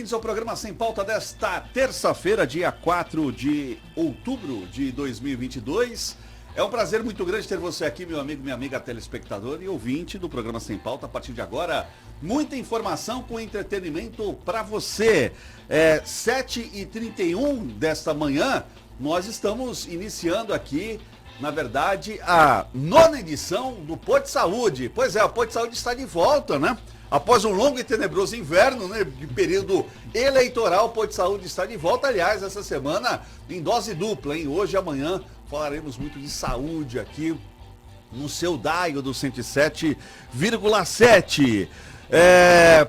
bem-vindos ao programa Sem Pauta desta terça-feira, dia 4 de outubro de 2022. É um prazer muito grande ter você aqui, meu amigo, minha amiga telespectador e ouvinte do programa Sem Pauta. A partir de agora, muita informação com entretenimento para você. 7h31 desta manhã, nós estamos iniciando aqui, na verdade, a 9ª edição do Pô de Saúde. Pois é, o Pô de Saúde está de volta, né? Após um longo e tenebroso inverno, né, de período eleitoral, o Pô de Saúde está de volta. Aliás, essa semana em dose dupla, hein? Hoje e amanhã falaremos muito de saúde aqui no seu Daio do 107,7.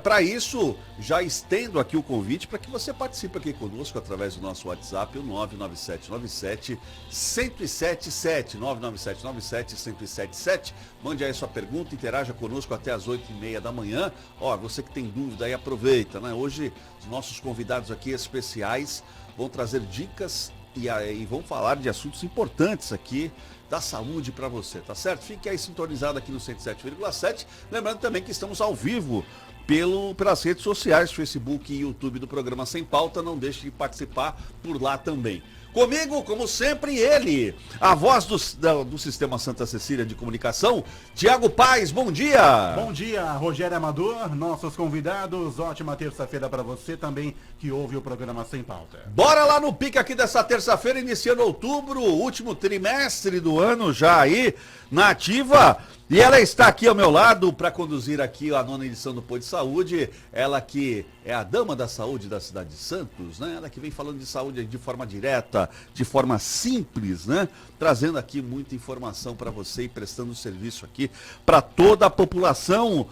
Para isso, já estendo aqui o convite para que você participe aqui conosco através do nosso WhatsApp, o 99797-1077, 99797-1077. Mande aí sua pergunta, interaja conosco até as 8h30 da manhã. Ó, você que tem dúvida aí, aproveita, né? Hoje, os nossos convidados aqui especiais vão trazer dicas e vão falar de assuntos importantes aqui da saúde para você, tá certo? Fique aí sintonizado aqui no 107,7. Lembrando também que estamos ao vivo pelas redes sociais, Facebook e YouTube do programa Sem Pauta. Não deixe de participar por lá também. Comigo, como sempre, ele, a voz do Sistema Santa Cecília de Comunicação, Tiago Paes, bom dia! Bom dia, Rogério Amador, nossos convidados, ótima terça-feira para você também que ouve o programa Sem Pauta. Bora lá no pique aqui dessa terça-feira, iniciando outubro, último trimestre do ano já aí, na ativa. E ela está aqui ao meu lado para conduzir aqui a 9ª edição do Pô de Saúde. Ela que é a dama da saúde da cidade de Santos, né? Ela que vem falando de saúde de forma direta, de forma simples, né? Trazendo aqui muita informação para você e prestando serviço aqui para toda a população.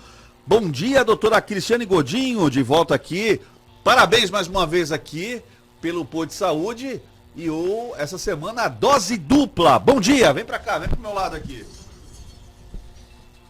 Bom dia, doutora Cristiane Godinho, de volta aqui. Parabéns mais uma vez aqui pelo Pô de Saúde e essa semana a dose dupla. Bom dia, vem para cá, vem pro meu lado aqui.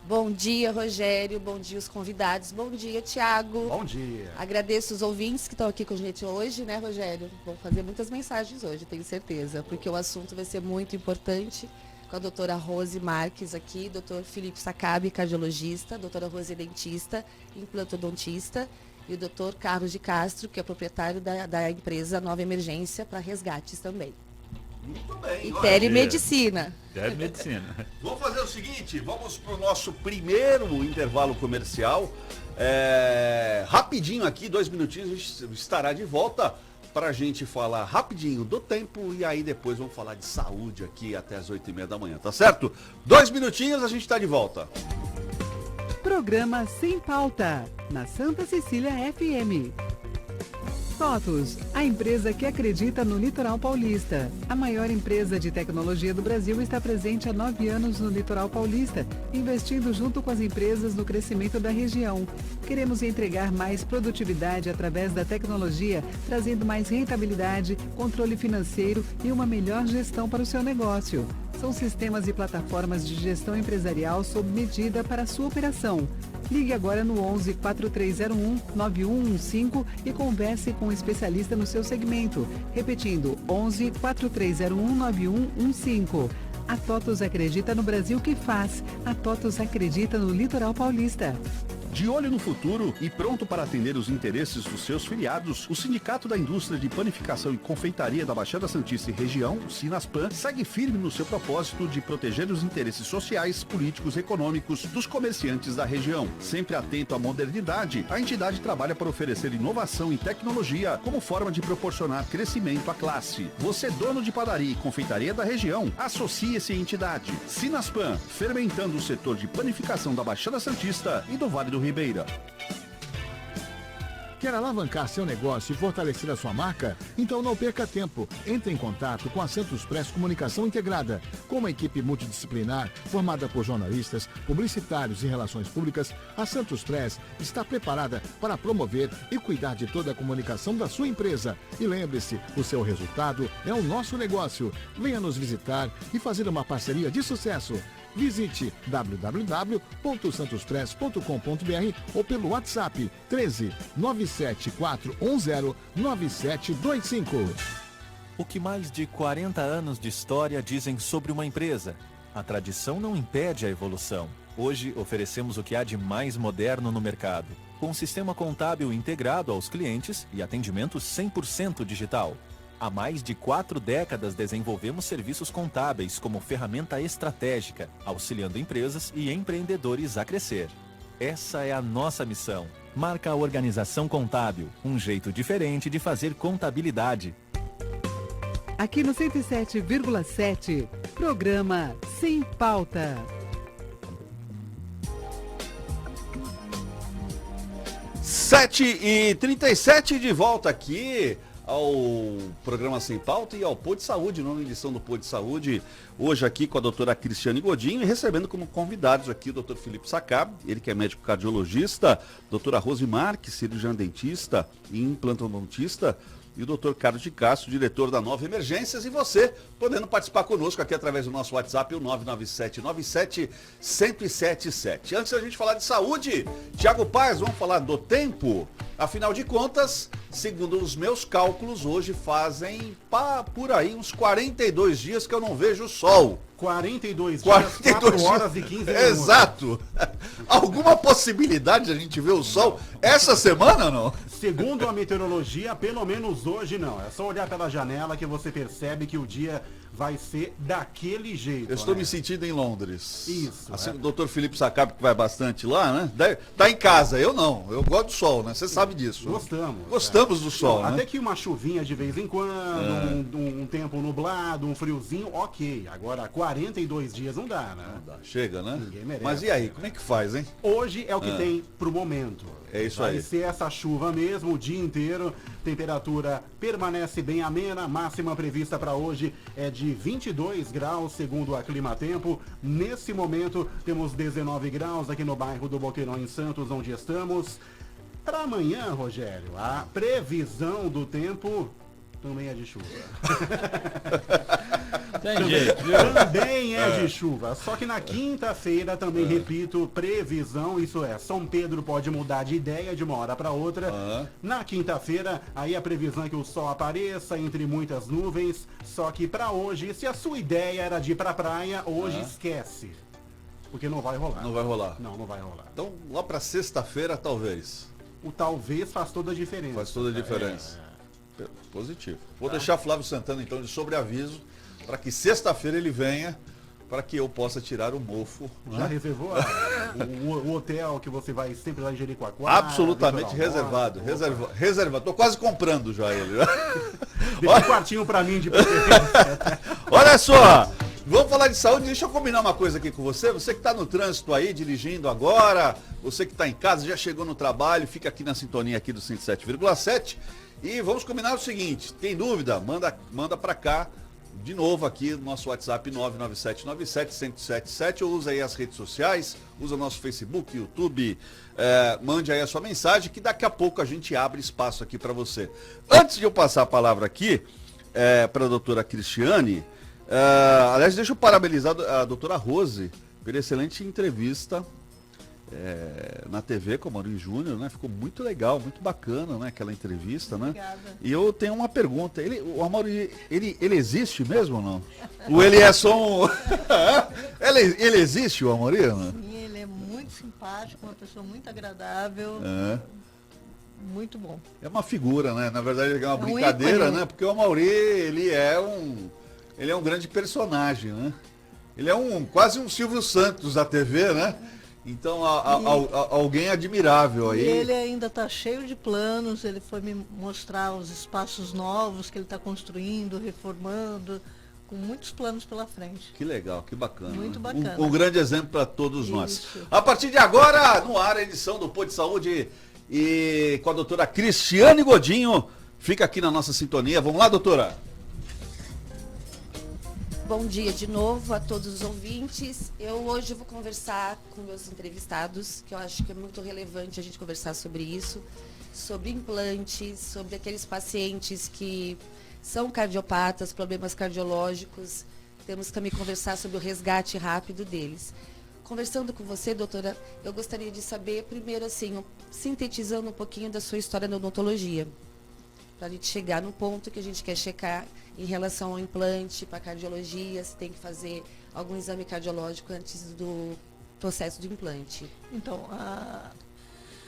Bom dia, Rogério. Bom dia, os convidados. Bom dia, Tiago. Bom dia. Agradeço os ouvintes que estão aqui com a gente hoje, né, Rogério? Vou fazer muitas mensagens hoje, tenho certeza, porque o assunto vai ser muito importante. Com a doutora Rose Marques aqui, doutor Filipe Sacabe, cardiologista, doutora Rose dentista, implantodontista, e o doutor Carlos de Castro, que é proprietário da empresa Nova Emergência para resgates também. Muito bem. E telemedicina. Telemedicina. Vamos fazer o seguinte, vamos para o nosso primeiro intervalo comercial. Rapidinho aqui, 2 minutinhos, a gente estará de volta para a gente falar rapidinho do tempo e aí depois vamos falar de saúde aqui até as 8h30 da manhã, tá certo? 2 minutinhos, a gente está de volta. Programa Sem Pauta, na Santa Cecília FM. TOTUS, a empresa que acredita no litoral paulista. A maior empresa de tecnologia do Brasil está presente há 9 anos no litoral paulista, investindo junto com as empresas no crescimento da região. Queremos entregar mais produtividade através da tecnologia, trazendo mais rentabilidade, controle financeiro e uma melhor gestão para o seu negócio. São sistemas e plataformas de gestão empresarial sob medida para a sua operação. Ligue agora no 11 4301 9115 e converse com um especialista no seu segmento. Repetindo, 11 4301 9115. A TOTUS acredita no Brasil que faz. A TOTUS acredita no litoral paulista. De olho no futuro e pronto para atender os interesses dos seus filiados, o Sindicato da Indústria de Panificação e Confeitaria da Baixada Santista e Região, o Sinaspan, segue firme no seu propósito de proteger os interesses sociais, políticos e econômicos dos comerciantes da região. Sempre atento à modernidade, a entidade trabalha para oferecer inovação e tecnologia como forma de proporcionar crescimento à classe. Você, dono de padaria e confeitaria da região, associe-se à entidade. Sinaspan, fermentando o setor de panificação da Baixada Santista e do Vale do Ribeira. Quer alavancar seu negócio e fortalecer a sua marca? Então não perca tempo. Entre em contato com a Santos Press Comunicação Integrada. Com uma equipe multidisciplinar formada por jornalistas, publicitários e relações públicas, a Santos Press está preparada para promover e cuidar de toda a comunicação da sua empresa. E lembre-se, o seu resultado é o nosso negócio. Venha nos visitar e fazer uma parceria de sucesso. Visite www.santospress.com.br ou pelo WhatsApp 13 97410 9725. O que mais de 40 anos de história dizem sobre uma empresa? A tradição não impede a evolução. Hoje oferecemos o que há de mais moderno no mercado. com um sistema contábil integrado aos clientes e atendimento 100% digital. Há mais de 4 décadas desenvolvemos serviços contábeis como ferramenta estratégica, auxiliando empresas e empreendedores a crescer. Essa é a nossa missão. Marca a Organização Contábil, um jeito diferente de fazer contabilidade. Aqui no 107,7, programa Sem Pauta. 7h37 de volta aqui ao programa Sem Pauta e ao Pô de Saúde, nova edição do Pô de Saúde, hoje aqui com a doutora Cristiane Godinho e recebendo como convidados aqui o doutor Filipe Sacab, ele que é médico cardiologista, doutora Rose Marques, cirurgiã dentista e implantodontista, e o doutor Carlos de Castro, diretor da Nova Emergências, e você podendo participar conosco aqui através do nosso WhatsApp, o 997-97-1077. Antes da gente falar de saúde, Tiago Paz, vamos falar do tempo? Afinal de contas, segundo os meus cálculos, hoje fazem por aí uns 42 dias que eu não vejo o sol. 42 dias, 4 horas e 15 minutos. Exato. Alguma possibilidade de a gente ver o sol essa semana ou não? Segundo a meteorologia, pelo menos hoje não. É só olhar pela janela que você percebe que o dia vai ser daquele jeito. Eu estou me sentindo em Londres. Isso. Assim, o doutor Filipe Sacab, que vai bastante lá, né? Tá em casa, eu não. Eu gosto do sol, né? Você sabe disso. Gostamos. Gostamos do sol, não, né? até que uma chuvinha de vez em quando, um tempo nublado, um friozinho, ok. Agora, 42 dias não dá, né? Não dá. Chega, né? Ninguém merece. Mas e aí, como é que faz, hein? Hoje é o que tem pro momento. É isso Vai aí. ser essa chuva mesmo o dia inteiro. Temperatura permanece bem amena. Máxima prevista para hoje é de 22 graus, segundo a Climatempo. Nesse momento, temos 19 graus aqui no bairro do Boqueirão, em Santos, onde estamos. Para amanhã, Rogério, a previsão do tempo também é de chuva. Tem jeito, viu? Também é de chuva. Só que na quinta-feira, também repito, previsão, isso é, São Pedro pode mudar de ideia de uma hora para outra. Na quinta-feira, aí a previsão é que o sol apareça entre muitas nuvens. Só que para hoje, se a sua ideia era de ir pra praia, hoje esquece. Porque não vai rolar. Não vai rolar. Não vai rolar. Então, lá para sexta-feira, talvez. O talvez faz toda a diferença. Faz toda a diferença. Positivo. Vou deixar Flávio Santana, então, de sobreaviso, para que sexta-feira ele venha, para que eu possa tirar o mofo. Já reservou o hotel que você vai sempre lá em Jericoacoara? Absolutamente reservado. Reservado. Tô quase comprando já ele. Deixa um quartinho para mim de preferência. Olha só, vamos falar de saúde. Deixa eu combinar uma coisa aqui com você. Você que está no trânsito aí, dirigindo agora, você que está em casa, já chegou no trabalho, fica aqui na sintonia aqui do 107,7. E vamos combinar o seguinte, tem dúvida? Manda para cá, de novo aqui no nosso WhatsApp 99797-1077, ou usa aí as redes sociais, usa nosso Facebook, YouTube, mande aí a sua mensagem, que daqui a pouco a gente abre espaço aqui para você. Antes de eu passar a palavra aqui para a doutora Cristiane, aliás, deixa eu parabenizar a doutora Rose pela excelente entrevista na TV com o Amaury Júnior, né? Ficou muito legal, muito bacana, né? Aquela entrevista, né? Obrigada. E eu tenho uma pergunta. O Amaury, ele existe mesmo ou não? Ou ele é só um... ele existe, o Amaury? Né? Sim, ele é muito simpático, uma pessoa muito agradável. Muito bom. É uma figura, né? Na verdade é uma um brincadeira, ícone. né? Porque o Amaury, ele é um grande personagem, né? Ele é quase um Silvio Santos da TV, né? Então, alguém admirável aí. E ele ainda está cheio de planos, ele foi me mostrar os espaços novos que ele está construindo, reformando, com muitos planos pela frente. Que legal, que bacana. Muito bacana. Um grande exemplo para todos nós. Isso. A partir de agora, no ar, a edição do Pô de Saúde e com a doutora Cristiane Godinho. Fica aqui na nossa sintonia. Vamos lá, doutora? Bom dia de novo a todos os ouvintes. Eu hoje vou conversar com meus entrevistados, que eu acho que é muito relevante a gente conversar sobre isso, sobre implantes, sobre aqueles pacientes que são cardiopatas, problemas cardiológicos. Temos que também conversar sobre o resgate rápido deles. Conversando com você, doutora, eu gostaria de saber, primeiro assim, sintetizando um pouquinho da sua história na odontologia, para a gente chegar no ponto que a gente quer checar em relação ao implante, para cardiologia, se tem que fazer algum exame cardiológico antes do processo do implante. Então,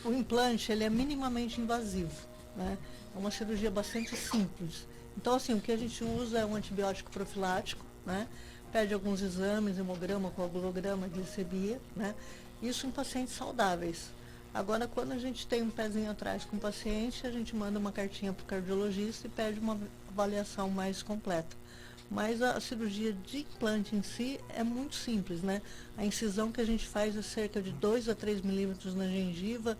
O implante, ele é minimamente invasivo, né? É uma cirurgia bastante simples. Então, assim, o que a gente usa é um antibiótico profilático, né? Pede alguns exames, hemograma, coagulograma, glicemia, né? Isso em pacientes saudáveis. Agora, quando a gente tem um pezinho atrás com o paciente, a gente manda uma cartinha para o cardiologista e pede uma avaliação mais completa. Mas a cirurgia de implante em si é muito simples, né? A incisão que a gente faz é cerca de 2 a 3 milímetros na gengiva,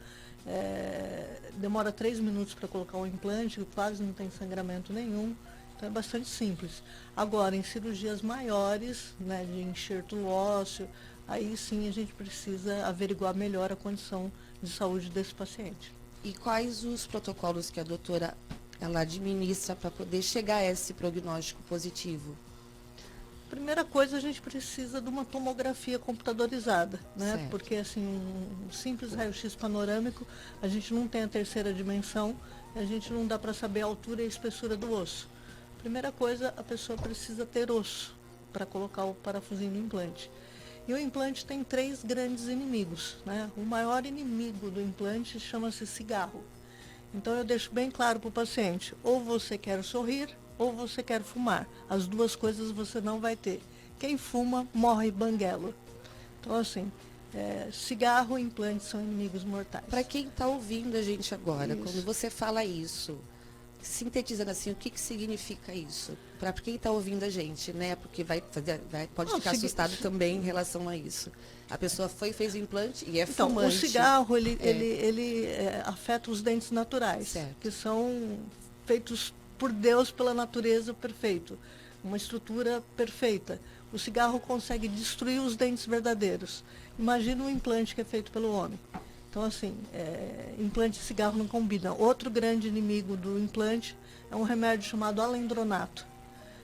demora 3 minutos para colocar o implante, quase não tem sangramento nenhum, então é bastante simples. Agora, em cirurgias maiores, né, de enxerto ósseo, aí sim a gente precisa averiguar melhor a condição de saúde desse paciente. E quais os protocolos que a doutora ela administra para poder chegar a esse prognóstico positivo? Primeira coisa, a gente precisa de uma tomografia computadorizada, né? Certo. Porque assim, um simples raio-x panorâmico, a gente não tem a terceira dimensão, a gente não dá para saber a altura e a espessura do osso. Primeira coisa, a pessoa precisa ter osso para colocar o parafusinho no implante. E o implante tem 3 grandes inimigos, né? O maior inimigo do implante chama-se cigarro. Então eu deixo bem claro para o paciente, ou você quer sorrir, ou você quer fumar. As duas coisas você não vai ter. Quem fuma, morre banguelo. Então, assim, cigarro e implante são inimigos mortais. Para quem está ouvindo a gente agora, Isso. quando você fala isso, sintetizando assim, o que significa isso? Para quem está ouvindo a gente, né? Porque pode Não, ficar assustado também em relação a isso. A pessoa fez o implante e é Então, fumante. o cigarro, ele afeta os dentes naturais, Certo. que são feitos por Deus, pela natureza, perfeito. Uma estrutura perfeita. O cigarro consegue destruir os dentes verdadeiros. Imagina um implante que é feito pelo homem. Então, assim, implante e cigarro não combinam. Outro grande inimigo do implante é um remédio chamado alendronato.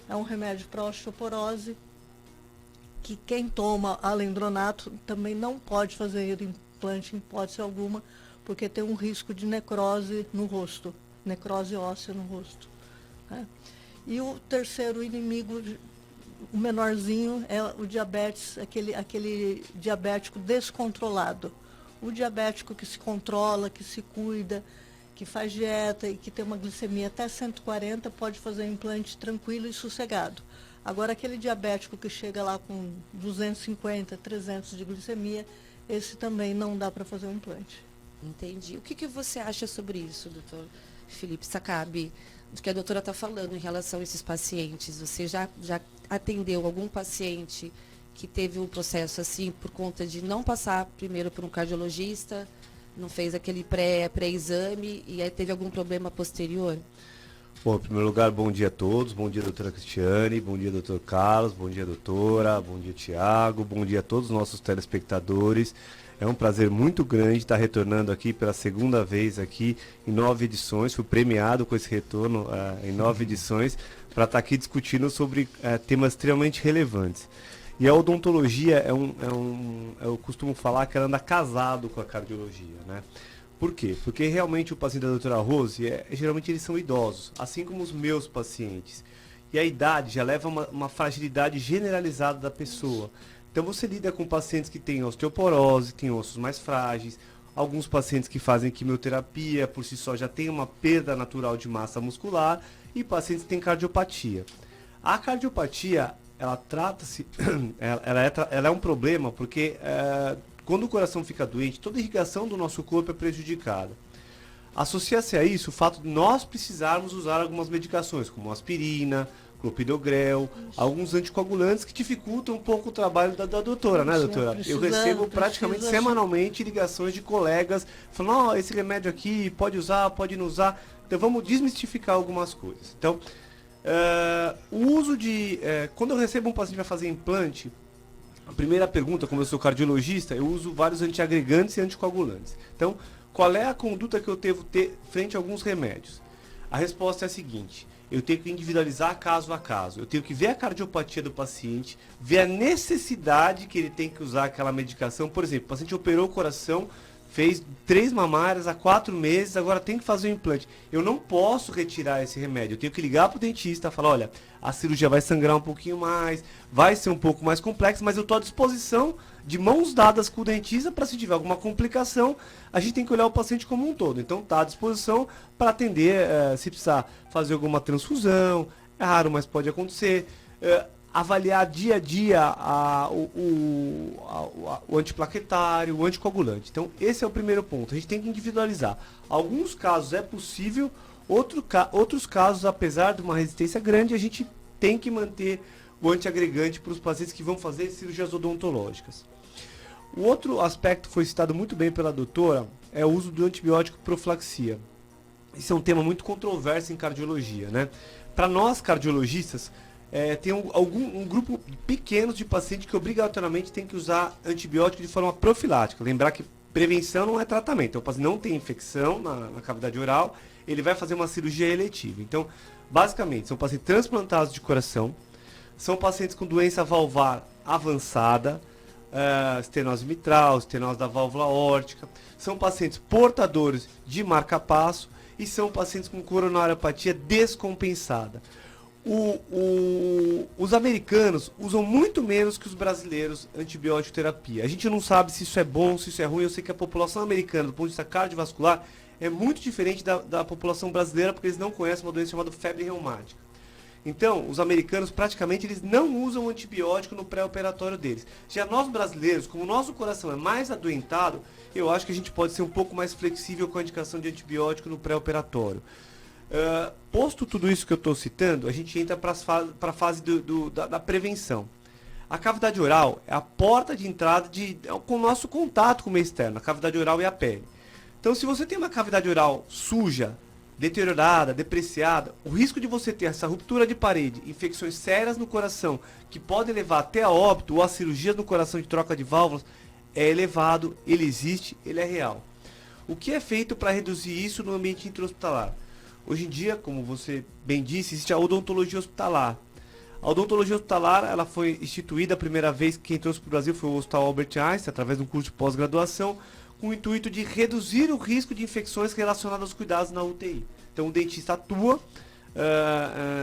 É um remédio para osteoporose, que quem toma alendronato também não pode fazer implante em hipótese alguma, porque tem um risco de necrose no rosto, necrose óssea no rosto. Né? E o terceiro inimigo, o menorzinho, é o diabetes, aquele diabético descontrolado. O diabético que se controla, que se cuida, que faz dieta e que tem uma glicemia até 140, pode fazer implante tranquilo e sossegado. Agora, aquele diabético que chega lá com 250, 300 de glicemia, esse também não dá para fazer um implante. Entendi. O que você acha sobre isso, doutor Felipe Sakabi, do que a doutora está falando em relação a esses pacientes? Você já atendeu algum paciente que teve um processo assim por conta de não passar primeiro por um cardiologista, não fez aquele pré-exame e aí teve algum problema posterior? Bom, em primeiro lugar, bom dia a todos, bom dia doutora Cristiane, bom dia doutor Carlos, bom dia doutora, bom dia Tiago, bom dia a todos os nossos telespectadores. É um prazer muito grande estar retornando aqui pela segunda vez aqui em 9 edições, fui premiado com esse retorno em 9 edições para estar aqui discutindo sobre temas extremamente relevantes. E a odontologia eu costumo falar que ela anda casado com a cardiologia, né? Por quê? Porque realmente o paciente da doutora Rose, geralmente eles são idosos, assim como os meus pacientes. E a idade já leva uma fragilidade generalizada da pessoa. Então você lida com pacientes que têm osteoporose, têm ossos mais frágeis, alguns pacientes que fazem quimioterapia, por si só já tem uma perda natural de massa muscular, e pacientes que têm cardiopatia. A cardiopatia, ela trata-se, ela é um problema porque quando o coração fica doente, toda a irrigação do nosso corpo é prejudicada. Associa-se a isso o fato de nós precisarmos usar algumas medicações, como aspirina, clopidogrel, alguns anticoagulantes que dificultam um pouco o trabalho da doutora, né, doutora? Eu recebo praticamente semanalmente ligações de colegas falando, esse remédio aqui, pode usar, pode não usar. Então vamos desmistificar algumas coisas. Então, o uso de... quando eu recebo um paciente para fazer implante, a primeira pergunta, como eu sou cardiologista, eu uso vários antiagregantes e anticoagulantes. Então, qual é a conduta que eu devo ter frente a alguns remédios? A resposta é a seguinte: eu tenho que individualizar caso a caso. Eu tenho que ver a cardiopatia do paciente, ver a necessidade que ele tem que usar aquela medicação. Por exemplo, o paciente operou o coração, fez 3 mamárias há 4 meses, agora tem que fazer um implante. Eu não posso retirar esse remédio. Eu tenho que ligar pro dentista e falar, olha, a cirurgia vai sangrar um pouquinho mais, vai ser um pouco mais complexa, mas eu estou à disposição de mãos dadas com o dentista para se tiver alguma complicação, a gente tem que olhar o paciente como um todo. Então está à disposição para atender, se precisar fazer alguma transfusão, é raro, mas pode acontecer. Avaliar dia a dia o antiplaquetário, o anticoagulante. Então, esse é o primeiro ponto. A gente tem que individualizar. Alguns casos é possível, outros casos, apesar de uma resistência grande, a gente tem que manter o antiagregante para os pacientes que vão fazer cirurgias odontológicas. O outro aspecto que foi citado muito bem pela doutora é o uso do antibiótico profilaxia. Isso é um tema muito controverso em cardiologia, né? Para nós cardiologistas, tem um grupo pequeno de pacientes que obrigatoriamente tem que usar antibiótico de forma profilática. Lembrar que prevenção não é tratamento. Então, o paciente não tem infecção na cavidade oral, ele vai fazer uma cirurgia eletiva. Então, basicamente, são pacientes transplantados de coração, são pacientes com doença valvar avançada, estenose mitral, estenose da válvula aórtica, são pacientes portadores de marca-passo e são pacientes com coronariopatia descompensada. Os americanos usam muito menos que os brasileiros antibiótico terapia. A gente não sabe se isso é bom, se isso é ruim. Eu sei que a população americana, do ponto de vista cardiovascular, é muito diferente da população brasileira, porque eles não conhecem uma doença chamada febre reumática. Então, os americanos praticamente eles não usam antibiótico no pré-operatório deles. Já nós brasileiros, como o nosso coração é mais adoentado, eu acho que a gente pode ser um pouco mais flexível com a indicação de antibiótico no pré-operatório. Posto tudo isso que eu estou citando, a gente entra para a fase da prevenção. A cavidade oral é a porta de entrada com o nosso contato com o meio externo, a cavidade oral e a pele. Então, se você tem uma cavidade oral suja, deteriorada, depreciada, o risco de você ter essa ruptura de parede, infecções sérias no coração, que podem levar até a óbito ou a cirurgia no coração de troca de válvulas, é elevado, ele existe, ele é real. O que é feito para reduzir isso no ambiente intra-hospitalar? Hoje em dia, como você bem disse, existe a odontologia hospitalar. A odontologia hospitalar ela foi instituída a primeira vez que quem trouxe para o Brasil foi o Hospital Albert Einstein, através de um curso de pós-graduação, com o intuito de reduzir o risco de infecções relacionadas aos cuidados na UTI. Então o dentista atua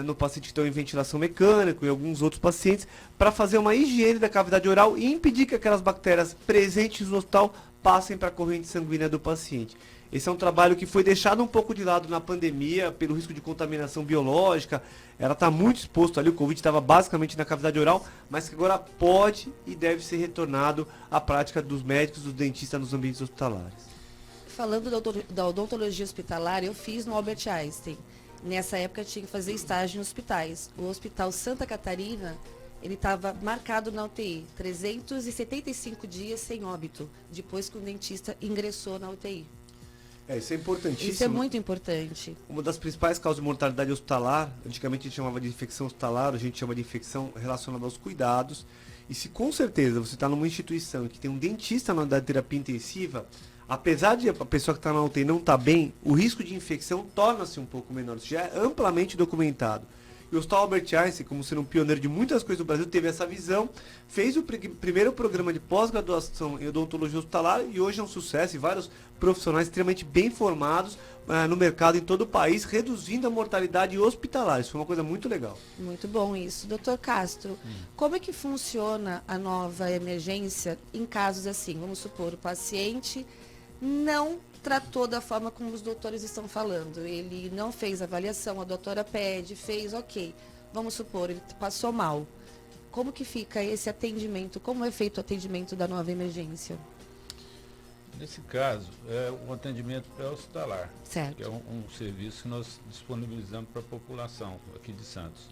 no paciente que está em ventilação mecânica e alguns outros pacientes para fazer uma higiene da cavidade oral e impedir que aquelas bactérias presentes no hospital passem para a corrente sanguínea do paciente. Esse é um trabalho que foi deixado um pouco de lado na pandemia pelo risco de contaminação biológica. Ela está muito exposto ali, o Covid estava basicamente na cavidade oral, mas que agora pode e deve ser retornado à prática dos médicos, dos dentistas nos ambientes hospitalares. Falando da odontologia hospitalar, eu fiz no Albert Einstein. Nessa época eu tinha que fazer estágio em hospitais. O Hospital Santa Catarina, ele estava marcado na UTI, 375 dias sem óbito, depois que o dentista ingressou na UTI. Isso é importantíssimo. Isso é muito importante. Uma das principais causas de mortalidade hospitalar, antigamente a gente chamava de infecção hospitalar, a gente chama de infecção relacionada aos cuidados. E se com certeza você está numa instituição que tem um dentista na unidade de terapia intensiva, apesar de a pessoa que está na UTI não estar bem, o risco de infecção torna-se um pouco menor. Isso já é amplamente documentado. E o Hospital Albert Einstein, como sendo um pioneiro de muitas coisas do Brasil, teve essa visão, fez o primeiro programa de pós-graduação em odontologia hospitalar e hoje é um sucesso e vários profissionais extremamente bem formados no mercado em todo o país, reduzindo a mortalidade hospitalar. Isso foi uma coisa muito legal. Muito bom isso. Doutor Castro, como é que funciona a nova emergência em casos assim? Vamos supor, o paciente não tratou da forma como os doutores estão falando. Ele não fez avaliação, a doutora pede, fez, ok. Vamos supor, ele passou mal. Como que fica esse atendimento? Como é feito o atendimento da nova emergência? Nesse caso, é o atendimento pré-hospitalar, certo, que é um serviço que nós disponibilizamos para a população aqui de Santos.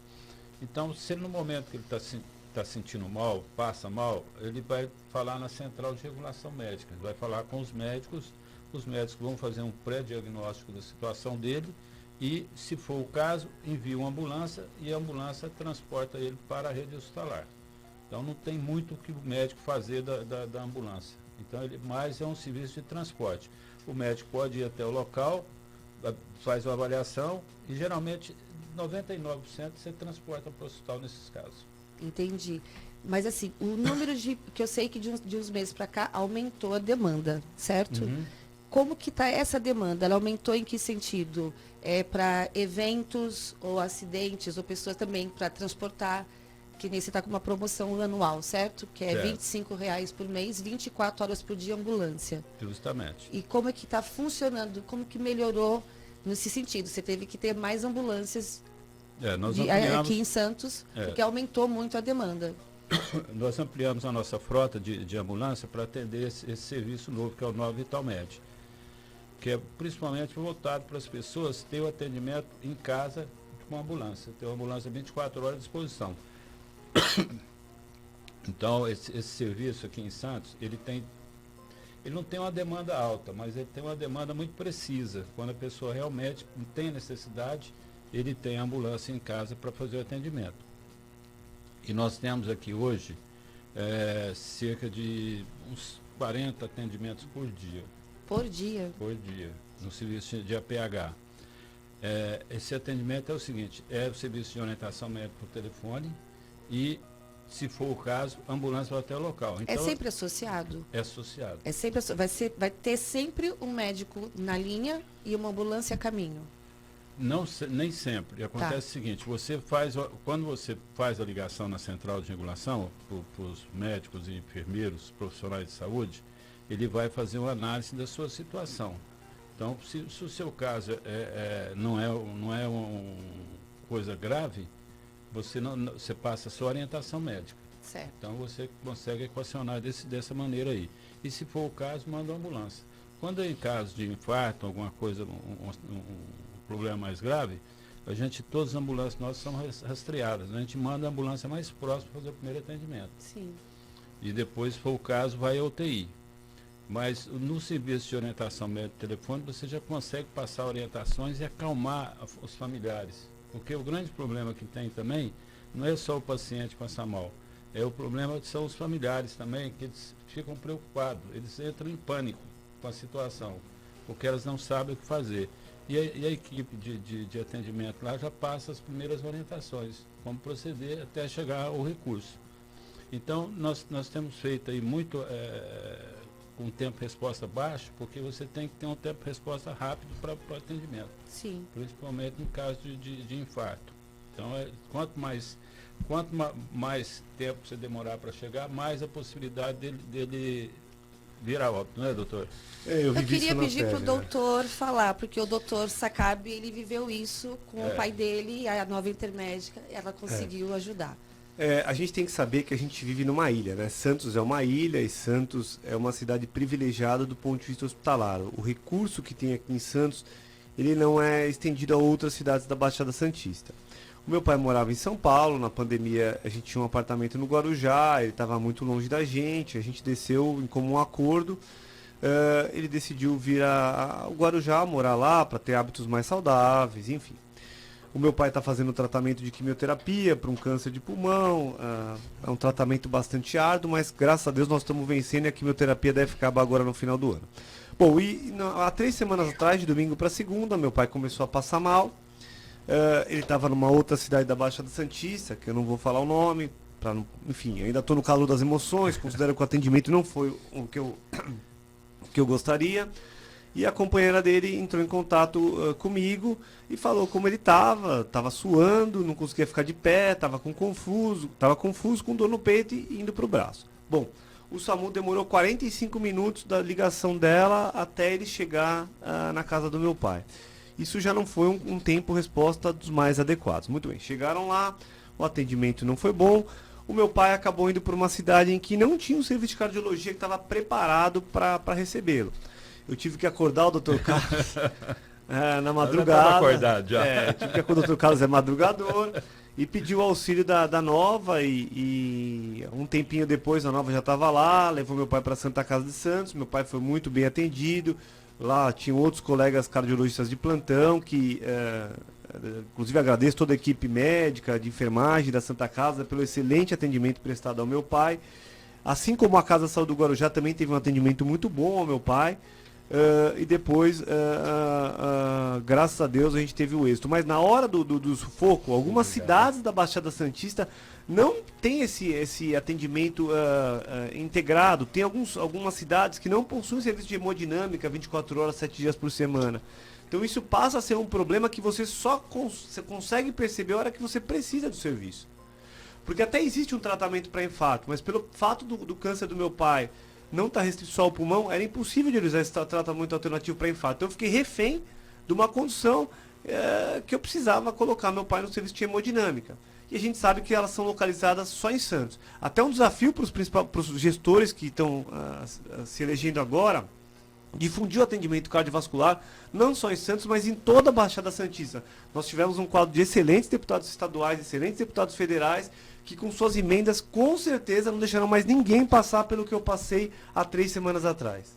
Então, se no momento que ele está sentindo mal, passa mal, ele vai falar na central de regulação médica, vai falar com os médicos vão fazer um pré-diagnóstico da situação dele e, se for o caso, envia uma ambulância e a ambulância transporta ele para a rede hospitalar. Então não tem muito o que o médico fazer da ambulância. Então ele mais é um serviço de transporte. O médico pode ir até o local, faz uma avaliação e geralmente 99% você transporta para o hospital nesses casos. Entendi. Mas assim, o número que eu sei que de uns meses para cá aumentou a demanda, certo? Como que está essa demanda? Ela aumentou em que sentido? Para eventos ou acidentes, ou pessoas também para transportar, que nem você está com uma promoção anual, certo? Que é Certo. R$ 25 por mês, 24 horas por dia ambulância. Justamente. E como é que está funcionando? Como que melhorou nesse sentido? Você teve que ter mais ambulâncias Nós aqui em Santos, É. porque aumentou muito a demanda. Nós ampliamos a nossa frota de ambulância para atender esse serviço novo, que é o Nova Vital Med, que é principalmente voltado para as pessoas ter o atendimento em casa com uma ambulância. Ter uma ambulância 24 horas à disposição. Então, esse serviço aqui em Santos, ele não tem uma demanda alta, mas ele tem uma demanda muito precisa. Quando a pessoa realmente tem necessidade, ele tem a ambulância em casa para fazer o atendimento. E nós temos aqui hoje cerca de uns 40 atendimentos por dia. Por dia? Por dia, no serviço de APH. Esse atendimento é o seguinte, é o serviço de orientação médica por telefone e, se for o caso, a ambulância vai até o local. Então, É sempre associado? É associado. É sempre, vai ter sempre um médico na linha e uma ambulância a caminho? Não, nem sempre. Acontece o seguinte, quando você faz a ligação na central de regulação, para os médicos e enfermeiros, profissionais de saúde, ele vai fazer uma análise da sua situação. Então, se o seu caso não é uma coisa grave, você passa a sua orientação médica. Certo. Então, você consegue equacionar dessa maneira aí. E se for o caso, manda uma ambulância. Quando é em caso de infarto, alguma coisa, um problema mais grave, todas as ambulâncias nossas são rastreadas. A gente manda a ambulância mais próxima para fazer o primeiro atendimento. Sim. E depois, se for o caso, vai à UTI. Mas no serviço de orientação médica telefônica, você já consegue passar orientações e acalmar os familiares. Porque o grande problema que tem também não é só o paciente passar mal. O problema são os familiares também, que eles ficam preocupados. Eles entram em pânico com a situação, porque elas não sabem o que fazer. E a equipe de atendimento lá já passa as primeiras orientações, como proceder até chegar ao recurso. Então, nós temos feito aí muito com tempo de resposta baixo, porque você tem que ter um tempo de resposta rápido para o atendimento. Sim. Principalmente no caso de infarto. Então, quanto mais tempo você demorar para chegar, mais a possibilidade dele virar óbito, não é, doutor? Eu queria pedir para o doutor falar, porque o doutor Sakabi, ele viveu isso com o pai dele, a Nova Intermédica, ela conseguiu ajudar. A gente tem que saber que a gente vive numa ilha, né? Santos é uma ilha e Santos é uma cidade privilegiada do ponto de vista hospitalar. O recurso que tem aqui em Santos, ele não é estendido a outras cidades da Baixada Santista. O meu pai morava em São Paulo, na pandemia a gente tinha um apartamento no Guarujá, ele estava muito longe da gente, a gente desceu em comum acordo, ele decidiu vir ao Guarujá, morar lá para ter hábitos mais saudáveis, enfim. O meu pai está fazendo tratamento de quimioterapia para um câncer de pulmão, é um tratamento bastante árduo, mas graças a Deus nós estamos vencendo e a quimioterapia deve acabar agora no final do ano. Bom, há 3 semanas atrás, de domingo para segunda, meu pai começou a passar mal. Ele estava numa outra cidade da Baixada Santista, que eu não vou falar o nome, enfim, ainda estou no calor das emoções, considero que o atendimento não foi o que eu gostaria. E a companheira dele entrou em contato comigo e falou como ele estava suando, não conseguia ficar de pé, estava confuso, com dor no peito e indo para o braço. Bom, o SAMU demorou 45 minutos da ligação dela até ele chegar na casa do meu pai. Isso já não foi um tempo-resposta dos mais adequados. Muito bem, chegaram lá, o atendimento não foi bom. O meu pai acabou indo para uma cidade em que não tinha um serviço de cardiologia que estava preparado para recebê-lo. Eu tive que acordar o Dr. Carlos na madrugada. Acordado já. Tive que acordar o Dr. Carlos, é madrugador, e pediu o auxílio da Nova. E um tempinho depois a Nova já estava lá, levou meu pai para a Santa Casa de Santos. Meu pai foi muito bem atendido. Lá tinham outros colegas cardiologistas de plantão, que inclusive agradeço toda a equipe médica, de enfermagem da Santa Casa pelo excelente atendimento prestado ao meu pai. Assim como a Casa Saúde do Guarujá também teve um atendimento muito bom ao meu pai. e depois, graças a Deus, a gente teve o êxito. Mas na hora do sufoco, algumas cidades da Baixada Santista não tem esse atendimento integrado. Tem algumas cidades que não possuem serviço de hemodinâmica 24 horas, 7 dias por semana. Então isso passa a ser um problema que você você consegue perceber a hora que você precisa do serviço. Porque até existe um tratamento para infarto, mas pelo fato do câncer do meu pai não estar restrito só ao pulmão, era impossível de usar esse tratamento alternativo para infarto. Então eu fiquei refém de uma condição que eu precisava colocar meu pai no serviço de hemodinâmica. E a gente sabe que elas são localizadas só em Santos. Até um desafio para os gestores que estão se elegendo agora, difundir o atendimento cardiovascular, não só em Santos, mas em toda a Baixada Santista. Nós tivemos um quadro de excelentes deputados estaduais, excelentes deputados federais, que com suas emendas, com certeza, não deixarão mais ninguém passar pelo que eu passei há 3 semanas atrás.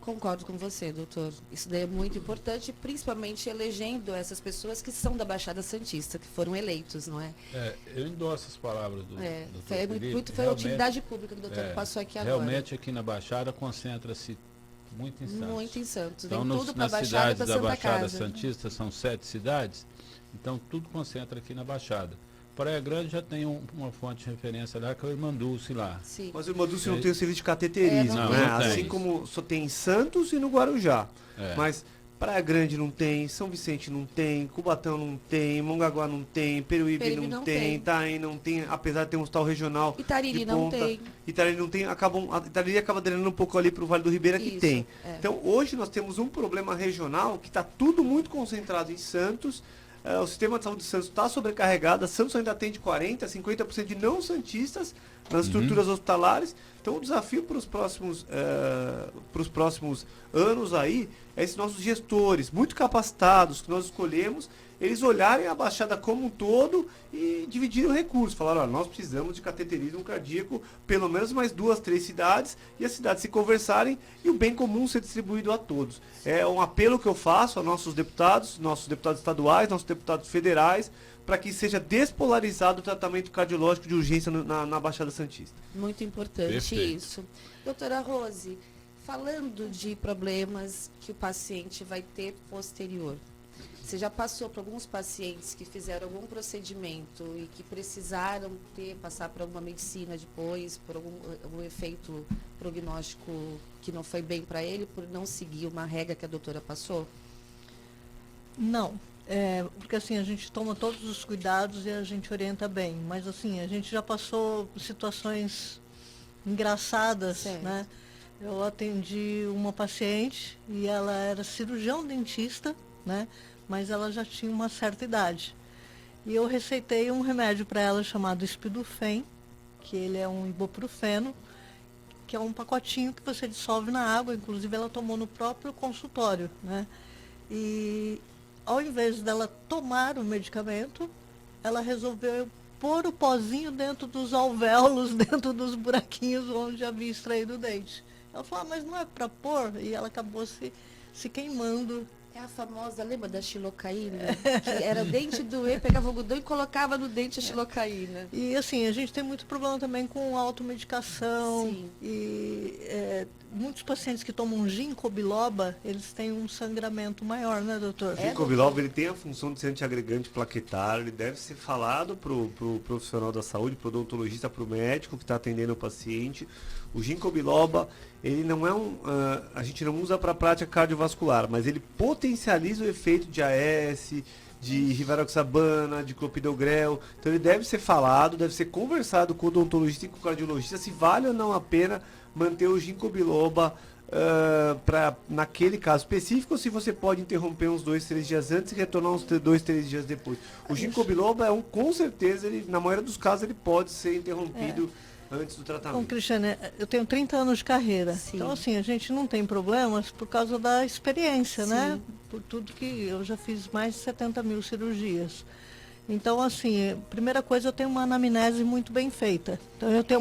Concordo com você, doutor. Isso daí é muito importante, principalmente elegendo essas pessoas que são da Baixada Santista, que foram eleitos, não é? Eu endosso as palavras do doutor Felipe. Foi a utilidade pública que o doutor passou aqui agora. Realmente aqui na Baixada concentra-se muito em Santos. Muito em Santos. Então, Vem tudo para a nas Baixada e cidades para da Santa Baixada Casa. Santista, são 7 cidades, então tudo concentra aqui na Baixada. Praia Grande já tem uma fonte de referência lá, que é o Irmandulce lá. Sim. Mas o Irmandulce não tem o serviço de cateterismo, não né? tem. Assim como só tem em Santos e no Guarujá. É. Mas Praia Grande não tem, São Vicente não tem, Cubatão não tem, Mongaguá não tem, Peruíbe não tem, Itaém não tem, apesar de ter um hospital regional. Itariri de não ponta. tem. Itariri não tem, Itariri acaba drenando um pouco ali para o Vale do Ribeira, que Isso, tem. é. Então hoje nós temos um problema regional que está tudo muito concentrado em Santos. O sistema de saúde de Santos está sobrecarregado. Santos ainda atende 40%, 50% de não santistas nas estruturas hospitalares. Então o desafio para os próximos anos aí é esses nossos gestores, muito capacitados, que nós escolhemos, eles olharem a Baixada como um todo e dividirem o recurso. Falaram, olha, nós precisamos de cateterismo cardíaco, pelo menos mais 2, 3 cidades, e as cidades se conversarem e o bem comum ser distribuído a todos. É um apelo que eu faço aos nossos deputados estaduais, nossos deputados federais, para que seja despolarizado o tratamento cardiológico de urgência na Baixada Santista. Muito importante Perfeito. isso. Doutora Rose, falando de problemas que o paciente vai ter posterior, você já passou por alguns pacientes que fizeram algum procedimento e que precisaram passar por alguma medicina depois, por algum efeito prognóstico que não foi bem para ele, por não seguir uma regra que a doutora passou? Não. Porque assim, a gente toma todos os cuidados e a gente orienta bem. Mas assim, a gente já passou situações engraçadas, Certo. né? Eu atendi uma paciente e ela era cirurgião dentista, né? Mas ela já tinha uma certa idade. E eu receitei um remédio para ela chamado Spidufen, que ele é um ibuprofeno, que é um pacotinho que você dissolve na água, inclusive ela tomou no próprio consultório, né? E ao invés dela tomar o medicamento, ela resolveu pôr o pozinho dentro dos alvéolos, dentro dos buraquinhos onde havia extraído o dente. Ela falou, mas não é para pôr? E ela acabou se queimando. É a famosa, lembra da xilocaína? Que era dente doer, pegava o algodão e colocava no dente a xilocaína. E assim, a gente tem muito problema também com automedicação. Sim. E muitos pacientes que tomam ginkgo biloba, eles têm um sangramento maior, né, doutor? O ginkgo biloba, ele tem a função de ser antiagregante plaquetário, ele deve ser falado pro profissional da saúde, pro odontologista, pro médico que está atendendo o paciente. O ginkgo biloba, ele não é a gente não usa para prática cardiovascular, mas ele potencializa o efeito de AS, de rivaroxabana, de clopidogrel. Então ele deve ser falado, deve ser conversado com o odontologista e com o cardiologista se vale ou não a pena manter o ginkgo biloba naquele caso específico, ou se você pode interromper uns 2, 3 dias antes e retornar uns 2, 3 dias depois. O ginkgo biloba com certeza, na maioria dos casos, ele pode ser interrompido antes do tratamento. Bom, Cristiane, eu tenho 30 anos de carreira. Sim. Então, assim, a gente não tem problemas por causa da experiência, Sim. né? Por tudo que eu já fiz mais de 70 mil cirurgias. Então, assim, primeira coisa, eu tenho uma anamnese muito bem feita. Então, eu tenho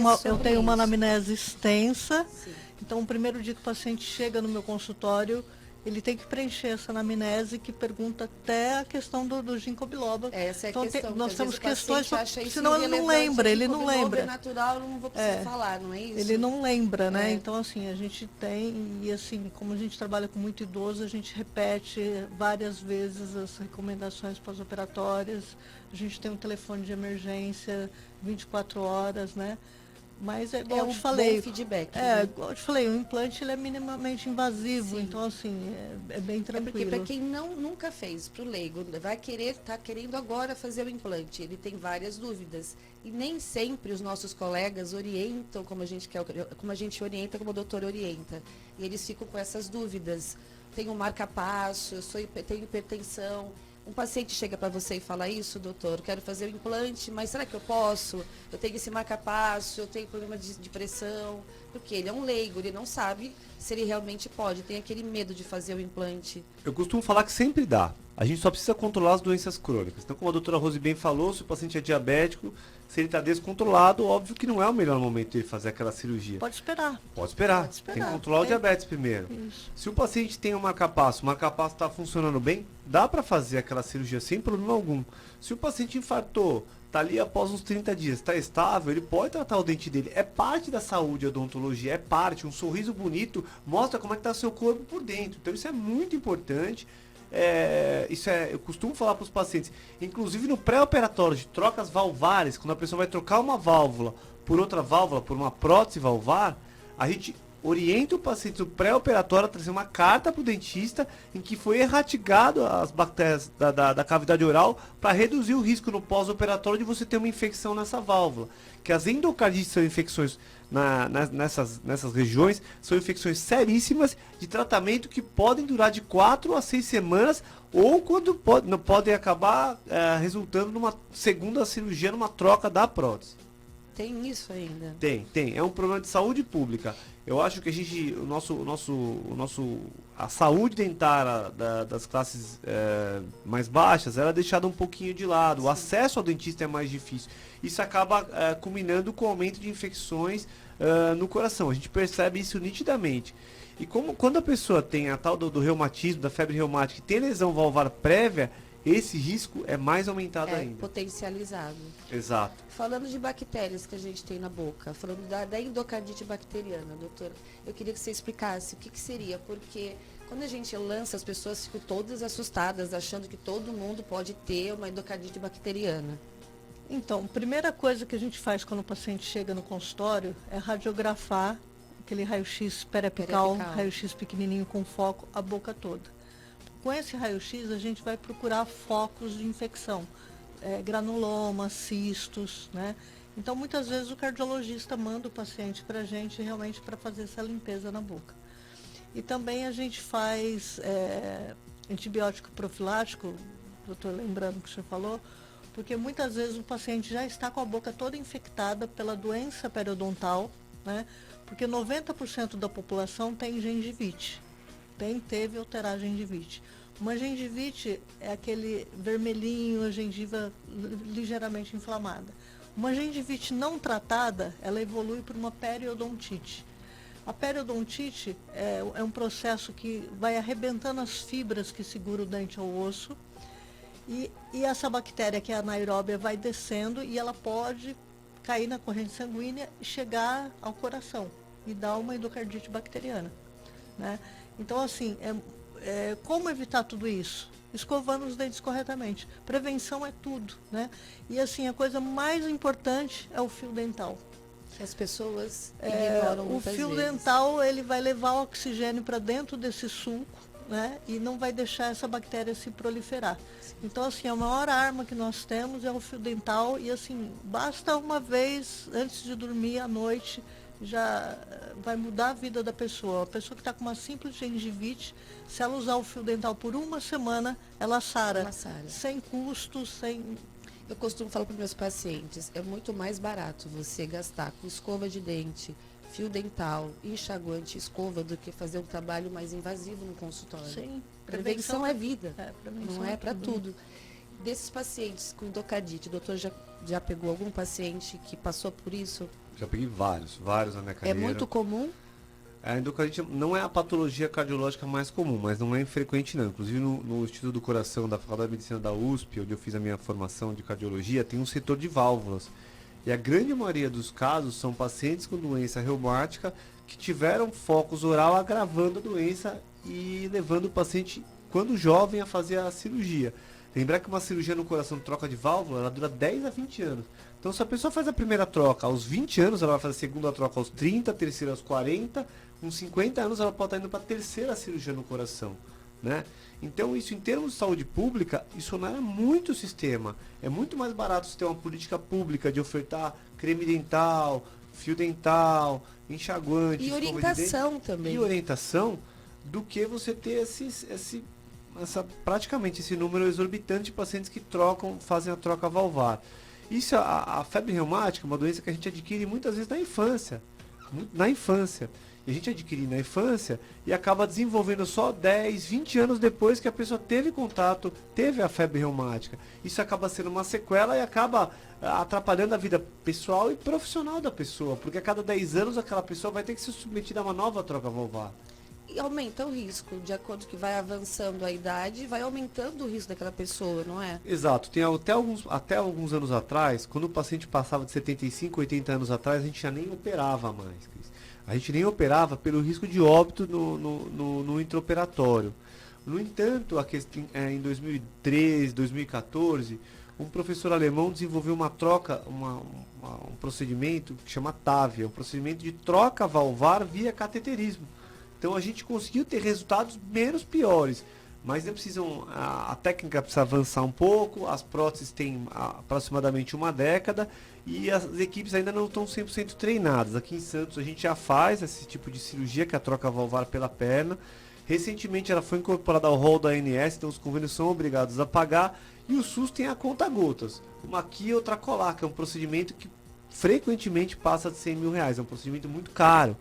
uma anamnese extensa. Sim. Então, o primeiro dia que o paciente chega no meu consultório, ele tem que preencher essa anamnese que pergunta até a questão do ginkgo biloba. Essa é a Então, questão. nós temos questões, acha senão ele não lembra, ele não lembra. É natural, eu não vou precisar falar, não é isso? Ele não lembra, né? É. Então, assim, a gente tem, e assim, como a gente trabalha com muito idoso, a gente repete várias vezes as recomendações pós-operatórias, a gente tem um telefone de emergência 24 horas, né? Mas é igual eu te falei. Bom feedback. Igual eu te falei, o implante ele é minimamente invasivo, então assim, é bem tranquilo. Porque para quem nunca fez, para o leigo, tá querendo agora fazer o implante, ele tem várias dúvidas. E nem sempre os nossos colegas orientam como a gente orienta, como o doutor orienta. E eles ficam com essas dúvidas. Tem um marca-passo, tenho hipertensão. Um paciente chega para você e fala isso, doutor, quero fazer o implante, mas será que eu posso? Eu tenho esse marca-passo, eu tenho problema de pressão, porque ele é um leigo, ele não sabe se ele realmente pode, tem aquele medo de fazer o implante. Eu costumo falar que sempre dá. A gente só precisa controlar as doenças crônicas. Então, como a doutora Rose bem falou, se o paciente é diabético, se ele está descontrolado, óbvio que não é o melhor momento de ele fazer aquela cirurgia. Pode esperar. Pode esperar. Tem que controlar o diabetes primeiro. Isso. Se o paciente tem um marca-passo, o marca-passo está funcionando bem, dá para fazer aquela cirurgia sem problema algum. Se o paciente infartou, está ali após uns 30 dias, está estável, ele pode tratar o dente dele. É parte da saúde, a odontologia, é parte. Um sorriso bonito mostra como é que está o seu corpo por dentro. Então isso é muito importante. Eu costumo falar para os pacientes, inclusive no pré-operatório de trocas valvares, quando a pessoa vai trocar uma válvula por outra válvula, por uma prótese valvar, a gente orienta o paciente no pré-operatório a trazer uma carta para o dentista em que foi erratigado as bactérias da cavidade oral para reduzir o risco no pós-operatório de você ter uma infecção nessa válvula. Que as endocardites são infecções nessas regiões, são infecções seríssimas de tratamento que podem durar de 4 a 6 semanas ou quando podem acabar resultando numa segunda cirurgia, numa troca da prótese. Tem isso ainda? Tem. É um problema de saúde pública. Eu acho que a saúde dentária das classes mais baixas, ela é deixada um pouquinho de lado. Sim. O acesso ao dentista é mais difícil. Isso acaba culminando com o aumento de infecções no coração. A gente percebe isso nitidamente. E quando a pessoa tem a tal do reumatismo, da febre reumática, e tem lesão valvar prévia, esse risco é mais aumentado ainda. Potencializado. Exato. Falando de bactérias que a gente tem na boca, falando da endocardite bacteriana, doutora, eu queria que você explicasse o que seria, porque quando a gente lança, as pessoas ficam todas assustadas, achando que todo mundo pode ter uma endocardite bacteriana. Então, a primeira coisa que a gente faz quando o paciente chega no consultório é radiografar aquele raio-x periapical, raio-x pequenininho com foco, a boca toda. Com esse raio-x, a gente vai procurar focos de infecção, granulomas, cistos, né? Então, muitas vezes o cardiologista manda o paciente para a gente realmente para fazer essa limpeza na boca. E também a gente faz antibiótico profilático, doutor, lembrando que o senhor falou, porque muitas vezes o paciente já está com a boca toda infectada pela doença periodontal, né? Porque 90% da população tem gengivite. Teve ou terá gengivite. Uma gengivite é aquele vermelhinho, a gengiva ligeiramente inflamada. Uma gengivite não tratada, ela evolui para uma periodontite. A periodontite é um processo que vai arrebentando as fibras que seguram o dente ao osso e essa bactéria, que é a anaeróbia, vai descendo e ela pode cair na corrente sanguínea e chegar ao coração e dar uma endocardite bacteriana, né? Então, assim, como evitar tudo isso? Escovando os dentes corretamente. Prevenção é tudo, né? E, assim, a coisa mais importante é o fio dental. As pessoas ignoram muitas vezes. O fio dental, ele vai levar o oxigênio para dentro desse sulco, né? E não vai deixar essa bactéria se proliferar. Sim. Então, assim, a maior arma que nós temos é o fio dental e, assim, basta uma vez, antes de dormir à noite, já vai mudar a vida da pessoa. A pessoa que está com uma simples gengivite, se ela usar o fio dental por uma semana, ela sara. Sem custo, sem... Eu costumo falar para meus pacientes, é muito mais barato você gastar com escova de dente, fio dental, enxaguante, escova, do que fazer um trabalho mais invasivo no consultório. Sim. Prevenção é vida, prevenção não é para tudo. Desses pacientes com endocardite, o doutor já pegou algum paciente que passou por isso? Já peguei vários na minha carreira. É muito comum? A endocardite não é a patologia cardiológica mais comum, mas não é infrequente não. Inclusive no Instituto do Coração da Faculdade de Medicina da USP, onde eu fiz a minha formação de cardiologia, tem um setor de válvulas. E a grande maioria dos casos são pacientes com doença reumática que tiveram focus oral agravando a doença e levando o paciente, quando jovem, a fazer a cirurgia. Lembrar que uma cirurgia no coração de troca de válvula, ela dura 10 a 20 anos. Então, se a pessoa faz a primeira troca aos 20 anos, ela vai fazer a segunda troca aos 30, a terceira aos 40, com 50 anos ela pode estar indo para a terceira cirurgia no coração, né? Então, isso em termos de saúde pública, isso não é muito o sistema. É muito mais barato você ter uma política pública de ofertar creme dental, fio dental, enxaguante, E orientação também. e orientação, do que você ter praticamente esse número exorbitante de pacientes que fazem a troca valvar. Isso, a febre reumática é uma doença que a gente adquire muitas vezes na infância. E a gente adquire na infância e acaba desenvolvendo só 10, 20 anos depois que a pessoa teve a febre reumática. Isso acaba sendo uma sequela e acaba atrapalhando a vida pessoal e profissional da pessoa, porque a cada 10 anos aquela pessoa vai ter que ser submetida a uma nova troca valvar. E aumenta o risco, de acordo que vai avançando a idade, vai aumentando o risco daquela pessoa, não é? Exato. Tem até alguns anos atrás, quando o paciente passava de 75, 80 anos atrás, a gente já nem operava mais, Cris. A gente nem operava pelo risco de óbito no intraoperatório. No entanto, em 2013, 2014, um professor alemão desenvolveu uma troca, um procedimento que chama TAVI, um procedimento de troca valvar via cateterismo. Então a gente conseguiu ter resultados menos piores, mas a técnica precisa avançar um pouco, as próteses têm aproximadamente uma década e as equipes ainda não estão 100% treinadas. Aqui em Santos a gente já faz esse tipo de cirurgia, que é a troca valvar pela perna. Recentemente ela foi incorporada ao rol da ANS, então os convênios são obrigados a pagar, e o SUS tem a conta-gotas, uma aqui e outra colar, que é um procedimento que frequentemente passa de R$100 mil, é um procedimento muito caro.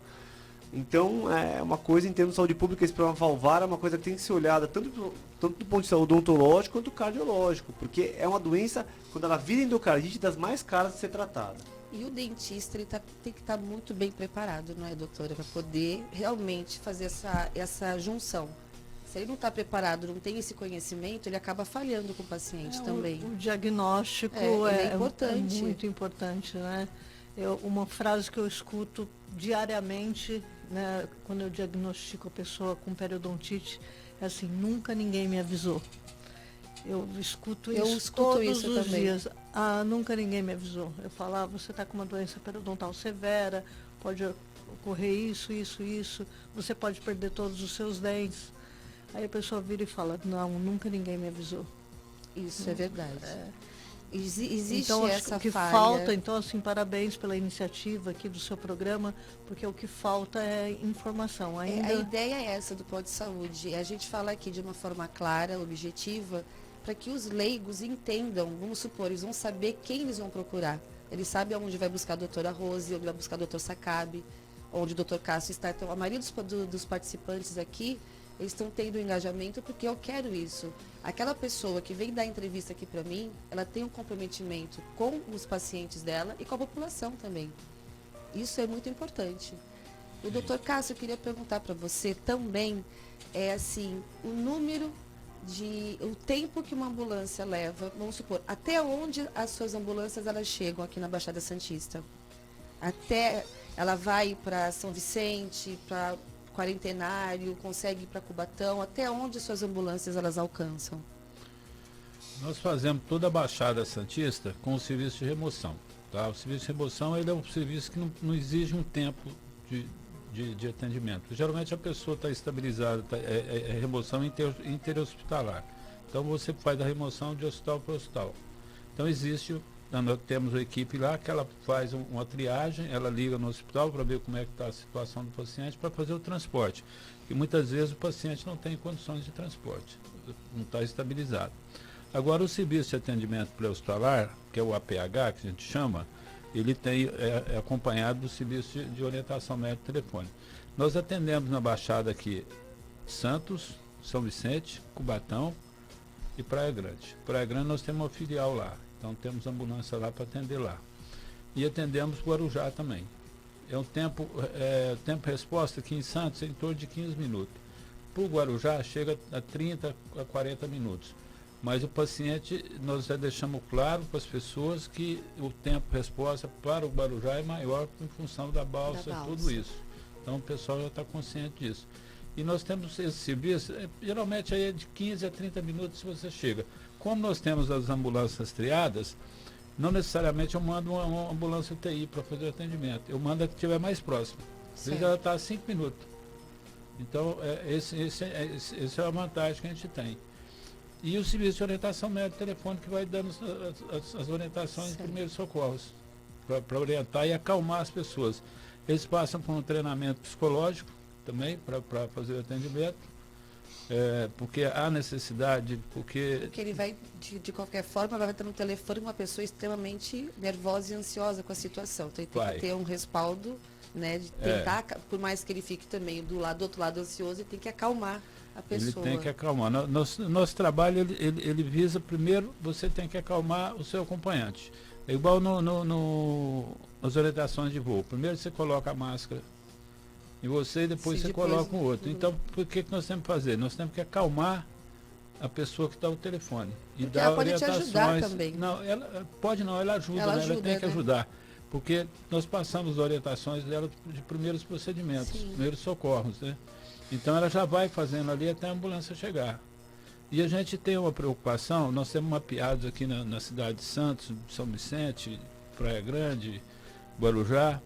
Então, é uma coisa, em termos de saúde pública, esse problema valvar é uma coisa que tem que ser olhada tanto do ponto de vista odontológico quanto cardiológico, porque é uma doença, quando ela vira endocardite, das mais caras de ser tratada. E o dentista tem que estar muito bem preparado, não é, doutora, para poder realmente fazer essa junção. Se ele não está preparado, não tem esse conhecimento, ele acaba falhando com o paciente também. O diagnóstico é importante. É muito importante, né? Uma frase que eu escuto diariamente, né, quando eu diagnostico a pessoa com periodontite, é assim: nunca ninguém me avisou. Eu escuto isso todos os dias. Nunca ninguém me avisou. Eu falo, você está com uma doença periodontal severa, pode ocorrer isso, você pode perder todos os seus dentes. Aí a pessoa vira e fala, não, nunca ninguém me avisou. Isso é verdade. Existe então, essa o que falha. falta, então, assim, parabéns pela iniciativa aqui do seu programa, porque o que falta é informação. A ideia é essa do Pode Saúde. A gente fala aqui de uma forma clara, objetiva, para que os leigos entendam, vamos supor, eles vão saber quem eles vão procurar. Eles sabem onde vai buscar a doutora Rose, onde vai buscar o doutor Sakabi, onde o doutor Cássio está. Então, a maioria dos participantes aqui, eles estão tendo engajamento porque eu quero isso. Aquela pessoa que vem dar entrevista aqui para mim, ela tem um comprometimento com os pacientes dela e com a população também. Isso é muito importante. O doutor Cássio, eu queria perguntar para você também, o tempo que uma ambulância leva, vamos supor, até onde as suas ambulâncias elas chegam aqui na Baixada Santista? Até ela vai para São Vicente, para Quarentenário, consegue ir para Cubatão, até onde suas ambulâncias elas alcançam? Nós fazemos toda a Baixada Santista com o serviço de remoção. Tá? O serviço de remoção ele é um serviço que não exige um tempo de atendimento. Geralmente a pessoa está estabilizada, é remoção interhospitalar. Então você faz a remoção de hospital para hospital. Então nós temos uma equipe lá que ela faz uma triagem, ela liga no hospital para ver como é que está a situação do paciente para fazer o transporte. E muitas vezes o paciente não tem condições de transporte, não está estabilizado. Agora o serviço de atendimento pré-hospitalar, que é o APH, que a gente chama, ele é acompanhado do serviço de orientação médica telefônica. Nós atendemos na Baixada aqui Santos, São Vicente, Cubatão e Praia Grande. Praia Grande nós temos uma filial lá. Então temos ambulância lá para atender lá. E atendemos Guarujá também. é um tempo resposta aqui em Santos é em torno de 15 minutos. Para o Guarujá chega a 30 a 40 minutos. Mas o paciente, nós já deixamos claro para as pessoas que o tempo resposta para o Guarujá é maior em função da balsa e tudo isso. Então o pessoal já está consciente disso. E nós temos esse serviço, geralmente aí é de 15 a 30 minutos se você chega. Como nós temos as ambulâncias triadas, não necessariamente eu mando uma ambulância UTI para fazer o atendimento. Eu mando a que estiver mais próximo. Às vezes ela está a 5 minutos. Então, essa é a vantagem que a gente tem. E o serviço de orientação médica telefônica que vai dando as orientações de primeiros socorros, para orientar e acalmar as pessoas. Eles passam por um treinamento psicológico também, para fazer o atendimento, porque há necessidade, porque ele vai, de qualquer forma, vai estar no telefone com uma pessoa extremamente nervosa e ansiosa com a situação. Então ele tem que ter um respaldo, né, de tentar, por mais que ele fique também do outro lado ansioso, ele tem que acalmar a pessoa. Ele tem que acalmar. Nosso trabalho, ele visa, primeiro, você tem que acalmar o seu acompanhante. É igual nas orientações de voo. Primeiro você coloca a máscara em você e depois você coloca o outro. Então, por que nós temos que fazer? Nós temos que acalmar a pessoa que está ao telefone. E porque dar ela pode orientações. te ajudar também. Não, ela ajuda, ela tem que ajudar. Porque nós passamos orientações dela de primeiros procedimentos, primeiros socorros, né? Então ela já vai fazendo ali até a ambulância chegar. E a gente tem uma preocupação, nós temos mapeados aqui na cidade de Santos, São Vicente, Praia Grande, Guarujá,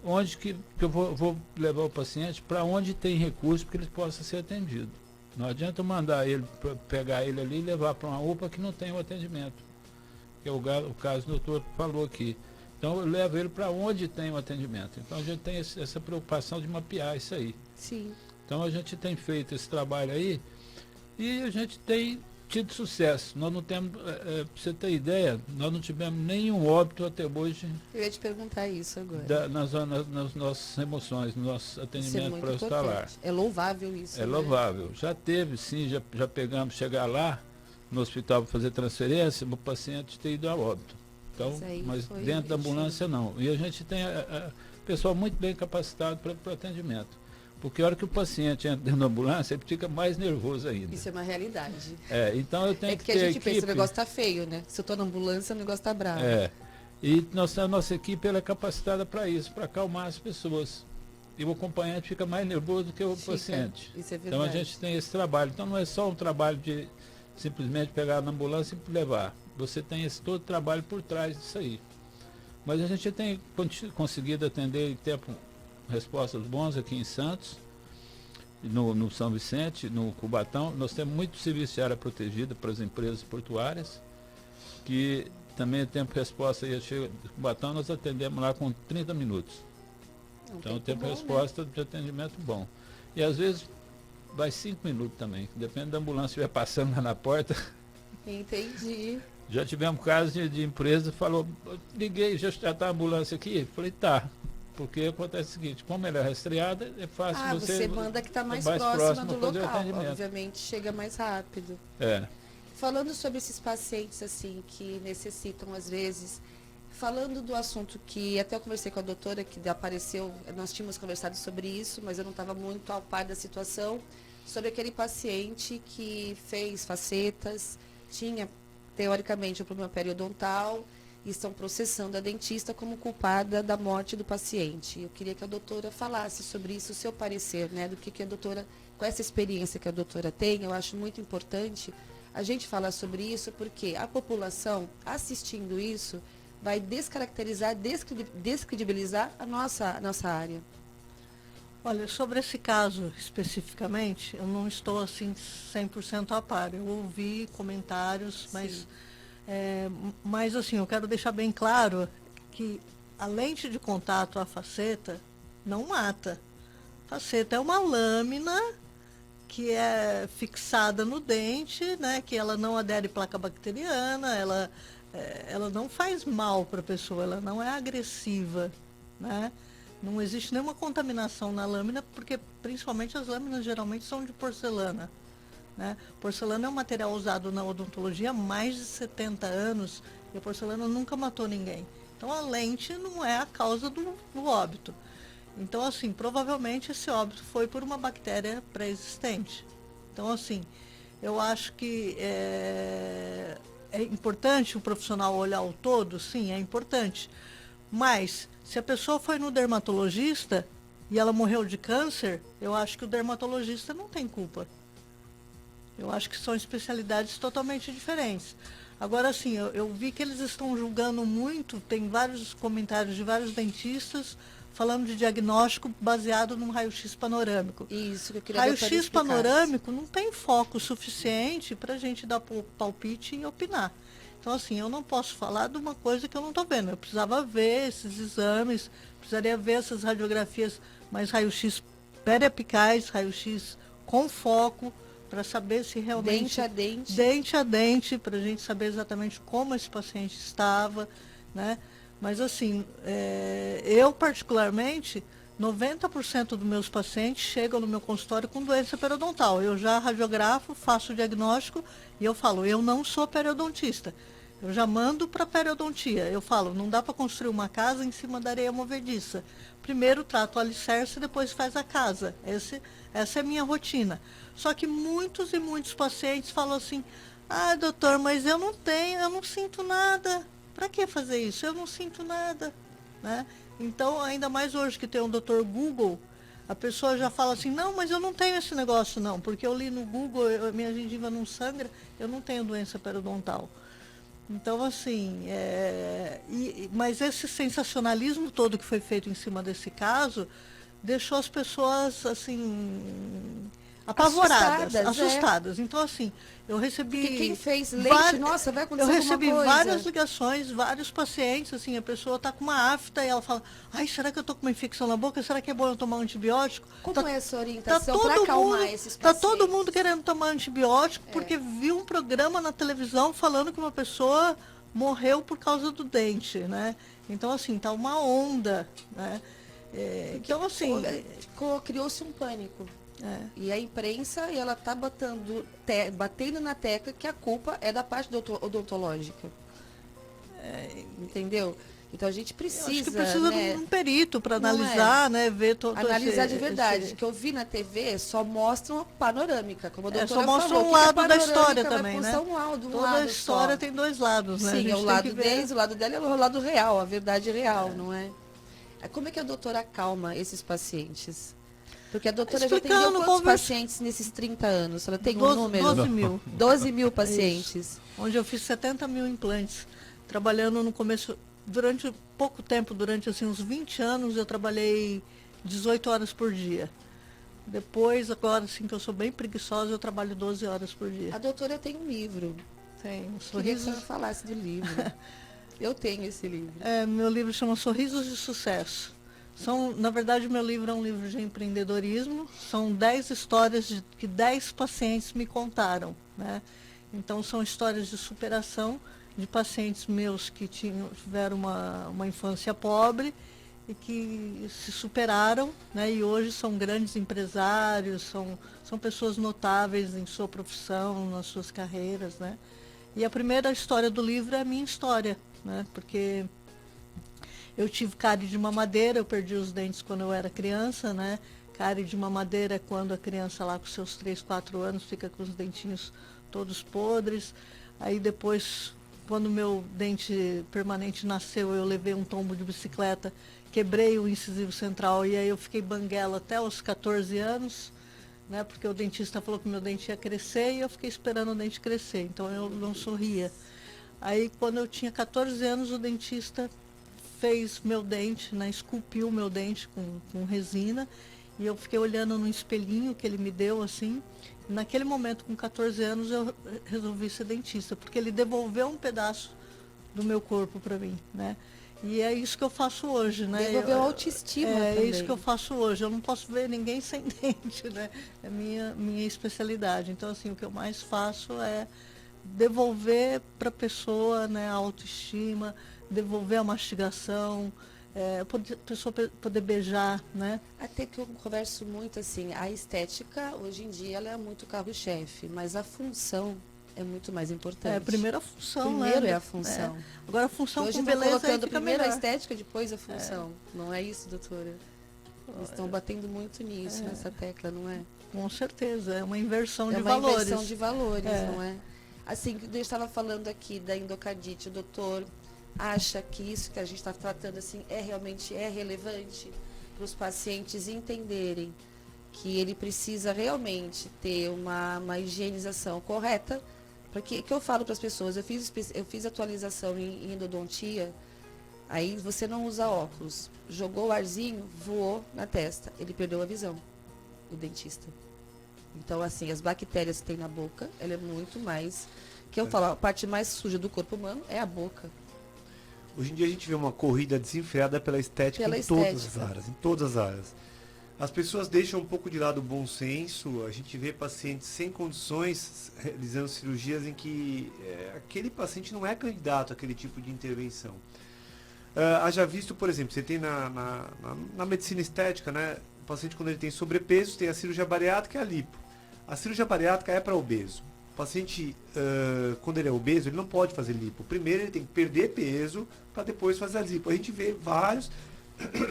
onde que eu vou levar o paciente para onde tem recurso para que ele possa ser atendido. Não adianta mandar ele, pegar ele ali e levar para uma UPA que não tem o atendimento. Que é o caso que o doutor falou aqui. Então eu levo ele para onde tem o atendimento. Então a gente tem essa preocupação de mapear isso aí. Sim. Então a gente tem feito esse trabalho aí e a gente tem tido sucesso. Nós não temos, para você ter ideia, nós não tivemos nenhum óbito até hoje. Eu ia te perguntar isso agora. Nas nossas remoções, no nosso atendimento para hospitalar. É louvável isso. É louvável. Já teve, sim, já pegamos, chegar lá no hospital para fazer transferência, o paciente ter ido a óbito. Então, mas dentro da ambulância não. E a gente tem pessoal muito bem capacitado para o atendimento. Porque a hora que o paciente entra dentro da ambulância, ele fica mais nervoso ainda. Isso é uma realidade. Então eu tenho que ter a gente equipe. pensa, o negócio está feio, né? Se eu estou na ambulância, o negócio está bravo. E a nossa equipe ela é capacitada para isso, para acalmar as pessoas. E o acompanhante fica mais nervoso do que o paciente. Isso é verdade. Então a gente tem esse trabalho. Então não é só um trabalho de simplesmente pegar na ambulância e levar. Você tem todo o trabalho por trás disso aí. Mas a gente tem conseguido atender em tempo respostas bons aqui em Santos, no São Vicente, no Cubatão. Nós temos muito serviço de área protegida para as empresas portuárias, que também tempo de resposta aí chega do Cubatão, nós atendemos lá com 30 minutos. Então o tempo de resposta de atendimento bom. E às vezes vai 5 minutos também, depende da ambulância que estiver passando lá na porta. Entendi. Já tivemos casos de empresa que falou, liguei, já está a ambulância aqui? Falei, tá. Porque acontece o seguinte, como ela é rastreada, é fácil você manda que está mais próxima do local, obviamente chega mais rápido. Falando sobre esses pacientes assim que necessitam às vezes, falando do assunto que até eu conversei com a doutora que apareceu, nós tínhamos conversado sobre isso, mas eu não estava muito ao par da situação, sobre aquele paciente que fez facetas, tinha teoricamente um problema periodontal, e estão processando a dentista como culpada da morte do paciente. Eu queria que a doutora falasse sobre isso, o seu parecer, né, do que a doutora, com essa experiência que a doutora tem, eu acho muito importante a gente falar sobre isso, porque a população assistindo isso vai descaracterizar, descredibilizar a nossa área. Olha, sobre esse caso especificamente, eu não estou assim 100% a par. Eu ouvi comentários, mas assim, eu quero deixar bem claro que a lente de contato, a faceta, não mata. Faceta é uma lâmina que é fixada no dente, né, que ela não adere placa bacteriana, ela não faz mal para a pessoa, ela não é agressiva, né? Não existe nenhuma contaminação na lâmina, porque principalmente as lâminas geralmente são de porcelana. Né? Porcelana é um material usado na odontologia há mais de 70 anos e a porcelana nunca matou ninguém. Então a lente não é a causa do óbito. Então, assim, provavelmente esse óbito foi por uma bactéria pré-existente. Então, assim, eu acho que é importante o profissional olhar o todo, sim, é importante. Mas, se a pessoa foi no dermatologista e ela morreu de câncer, eu acho que o dermatologista não tem culpa. Eu acho que são especialidades totalmente diferentes. Agora, assim, eu vi que eles estão julgando muito, tem vários comentários de vários dentistas falando de diagnóstico baseado num raio-x panorâmico. Isso que eu queria Raio-x panorâmico não tem foco suficiente para a gente dar palpite e opinar. Então, assim, eu não posso falar de uma coisa que eu não estou vendo. Eu precisava ver esses exames, precisaria ver essas radiografias, mais raio-x periapicais, raio-x com foco, para saber se realmente... Dente a dente. Dente a dente, para a gente saber exatamente como esse paciente estava, né? Mas, assim, eu particularmente, 90% dos meus pacientes chegam no meu consultório com doença periodontal. Eu já radiografo, faço o diagnóstico e eu falo, eu não sou periodontista. Eu já mando para periodontia. Eu falo, não dá para construir uma casa em cima da areia movediça. Primeiro trato o alicerce, depois faz a casa. Essa é a minha rotina. Só que muitos e muitos pacientes falam assim, doutor, mas eu não sinto nada. Para que fazer isso? Eu não sinto nada, né? Então, ainda mais hoje que tem um doutor Google, a pessoa já fala assim, não, mas eu não tenho esse negócio não, porque eu li no Google, minha gengiva não sangra, eu não tenho doença periodontal. Então, assim, mas esse sensacionalismo todo que foi feito em cima desse caso, deixou as pessoas, assim, apavoradas, assustadas. Então, assim, eu recebi... Porque quem fez leite, nossa, vai acontecer alguma coisa. Eu recebi várias ligações, vários pacientes, assim, a pessoa está com uma afta e ela fala, será que eu estou com uma infecção na boca? Será que é bom eu tomar um antibiótico? Como é essa orientação para acalmar esses pacientes? Está todo mundo querendo tomar antibiótico porque viu um programa na televisão falando que uma pessoa morreu por causa do dente, né? Então, assim, está uma onda, né? Então, assim... Criou-se um pânico. E a imprensa, ela está batendo na tecla que a culpa é da parte odontológica. Entendeu? Então a gente precisa... acho que precisa de um perito para analisar, né? Ver todo analisar de verdade. Que eu vi na TV só mostra uma panorâmica, como a doutora só mostra falou, um lado da história também, né? Toda a história tem dois lados, né? Sim, é o lado deles, o lado dela é o lado real, a verdade real, não é? Como é que a doutora acalma esses pacientes? Porque a doutora já atendeu quantos pacientes nesses 30 anos? Ela tem um número? 12 mil. 12 mil pacientes. Isso. Onde eu fiz 70 mil implantes. Trabalhando no começo, durante pouco tempo, durante assim, uns 20 anos, eu trabalhei 18 horas por dia. Depois, agora, assim, que eu sou bem preguiçosa, eu trabalho 12 horas por dia. A doutora tem um livro. Tem. Queria que você falasse do livro. Eu tenho esse livro. Meu livro chama Sorrisos de Sucesso. Na verdade, o meu livro é um livro de empreendedorismo. São 10 histórias que 10 pacientes me contaram, né? Então, são histórias de superação de pacientes meus que tiveram uma infância pobre e que se superaram, né? E hoje são grandes empresários, são pessoas notáveis em sua profissão, nas suas carreiras, né? E a primeira história do livro é a minha história, né? Porque eu tive cárie de mamadeira, eu perdi os dentes quando eu era criança, né? Cárie de mamadeira é quando a criança lá com seus 3, 4 anos fica com os dentinhos todos podres. Aí depois, quando meu dente permanente nasceu, eu levei um tombo de bicicleta, quebrei o incisivo central e aí eu fiquei banguela até os 14 anos, né? Porque o dentista falou que meu dente ia crescer e eu fiquei esperando o dente crescer, então eu não sorria. Aí quando eu tinha 14 anos, o dentista fez meu dente, né, esculpiu meu dente com resina, e eu fiquei olhando no espelhinho que ele me deu, assim. Naquele momento, com 14 anos, eu resolvi ser dentista, porque ele devolveu um pedaço do meu corpo para mim, né? E é isso que eu faço hoje, né? Devolveu a autoestima também. É isso que eu faço hoje. Eu não posso ver ninguém sem dente, né? É minha especialidade. Então, assim, o que eu mais faço é devolver para a pessoa, né, a autoestima, devolver a mastigação, a pessoa poder beijar, né? Até que eu converso muito assim, a estética, hoje em dia, ela é muito carro-chefe, mas a função é muito mais importante. É a primeira função, Primeiro né? é a função. Agora a função Hoje com estão beleza colocando fica primeiro a melhor. estética, depois a função. Não é isso, doutora? Eles estão batendo muito nisso, nessa tecla, não é? Com certeza, é uma inversão É de uma valores. inversão de valores, É. não é? Assim, eu estava falando aqui da endocardite, o doutor acha que isso que a gente está tratando assim realmente relevante para os pacientes entenderem que ele precisa realmente ter uma higienização correta, porque que eu falo para as pessoas, eu fiz atualização em endodontia, aí você não usa óculos, jogou o arzinho, voou na testa, ele perdeu a visão, o dentista. Então, assim, as bactérias que tem na boca, ela é muito mais, que eu falo, a parte mais suja do corpo humano é a boca. Hoje em dia a gente vê uma corrida desenfreada pela estética Pela em todas estética. as áreas, em todas as áreas. As pessoas deixam um pouco de lado o bom senso, a gente vê pacientes sem condições realizando cirurgias em que aquele paciente não é candidato àquele tipo de intervenção. Haja visto, por exemplo, você tem na medicina estética, né, o paciente quando ele tem sobrepeso, tem a cirurgia bariátrica e a lipo. A cirurgia bariátrica é para obeso. O paciente, quando ele é obeso, ele não pode fazer lipo. Primeiro ele tem que perder peso para depois fazer a lipo. A gente vê vários,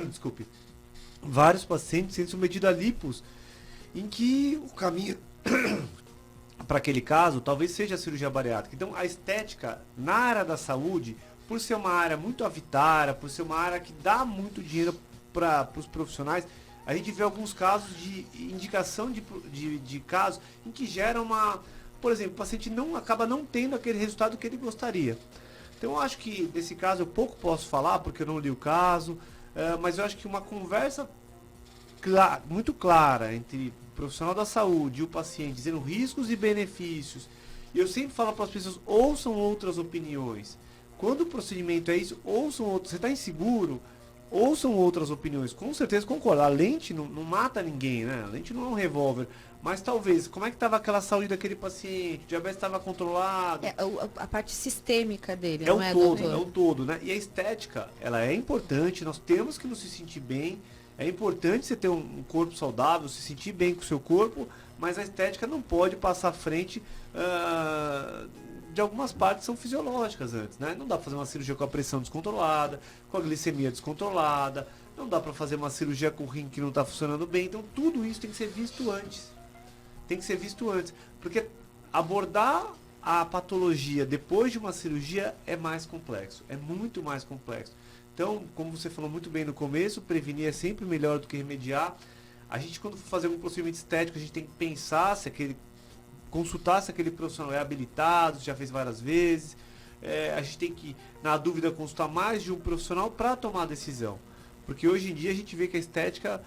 desculpe, vários pacientes sendo submetidos a lipos em que o caminho para aquele caso talvez seja a cirurgia bariátrica. Então a estética na área da saúde, por ser uma área muito avitária, por ser uma área que dá muito dinheiro para os profissionais, a gente vê alguns casos de indicação de casos em que gera uma, por exemplo, o paciente acaba não tendo aquele resultado que ele gostaria. Então eu acho que nesse caso eu pouco posso falar porque eu não li o caso, mas eu acho que uma conversa muito clara entre o profissional da saúde e o paciente, dizendo riscos e benefícios. E eu sempre falo para as pessoas, ouçam outras opiniões. Quando o procedimento é isso, ouçam outros. Você está inseguro? Ouçam outras opiniões. Com certeza concordo. A lente não mata ninguém, né? A lente não é um revólver. Mas talvez, como é que estava aquela saúde daquele paciente? O diabetes estava controlado? A parte sistêmica dele, É não é, doutor? é o todo, né? E a estética, ela é importante, nós temos que nos sentir bem. É importante você ter um corpo saudável, se sentir bem com o seu corpo, mas a estética não pode passar à frente de algumas partes que são fisiológicas antes, né? Não dá para fazer uma cirurgia com a pressão descontrolada, com a glicemia descontrolada, não dá para fazer uma cirurgia com o rim que não está funcionando bem, então tudo isso tem que ser visto antes. Tem que ser visto antes, porque abordar a patologia depois de uma cirurgia é mais complexo, é muito mais complexo. Então, como você falou muito bem no começo, prevenir é sempre melhor do que remediar. A gente, quando for fazer um procedimento estético, a gente tem que pensar consultar se aquele profissional é habilitado, se já fez várias vezes. A gente tem que, na dúvida, consultar mais de um profissional para tomar a decisão. Porque hoje em dia a gente vê que a estética,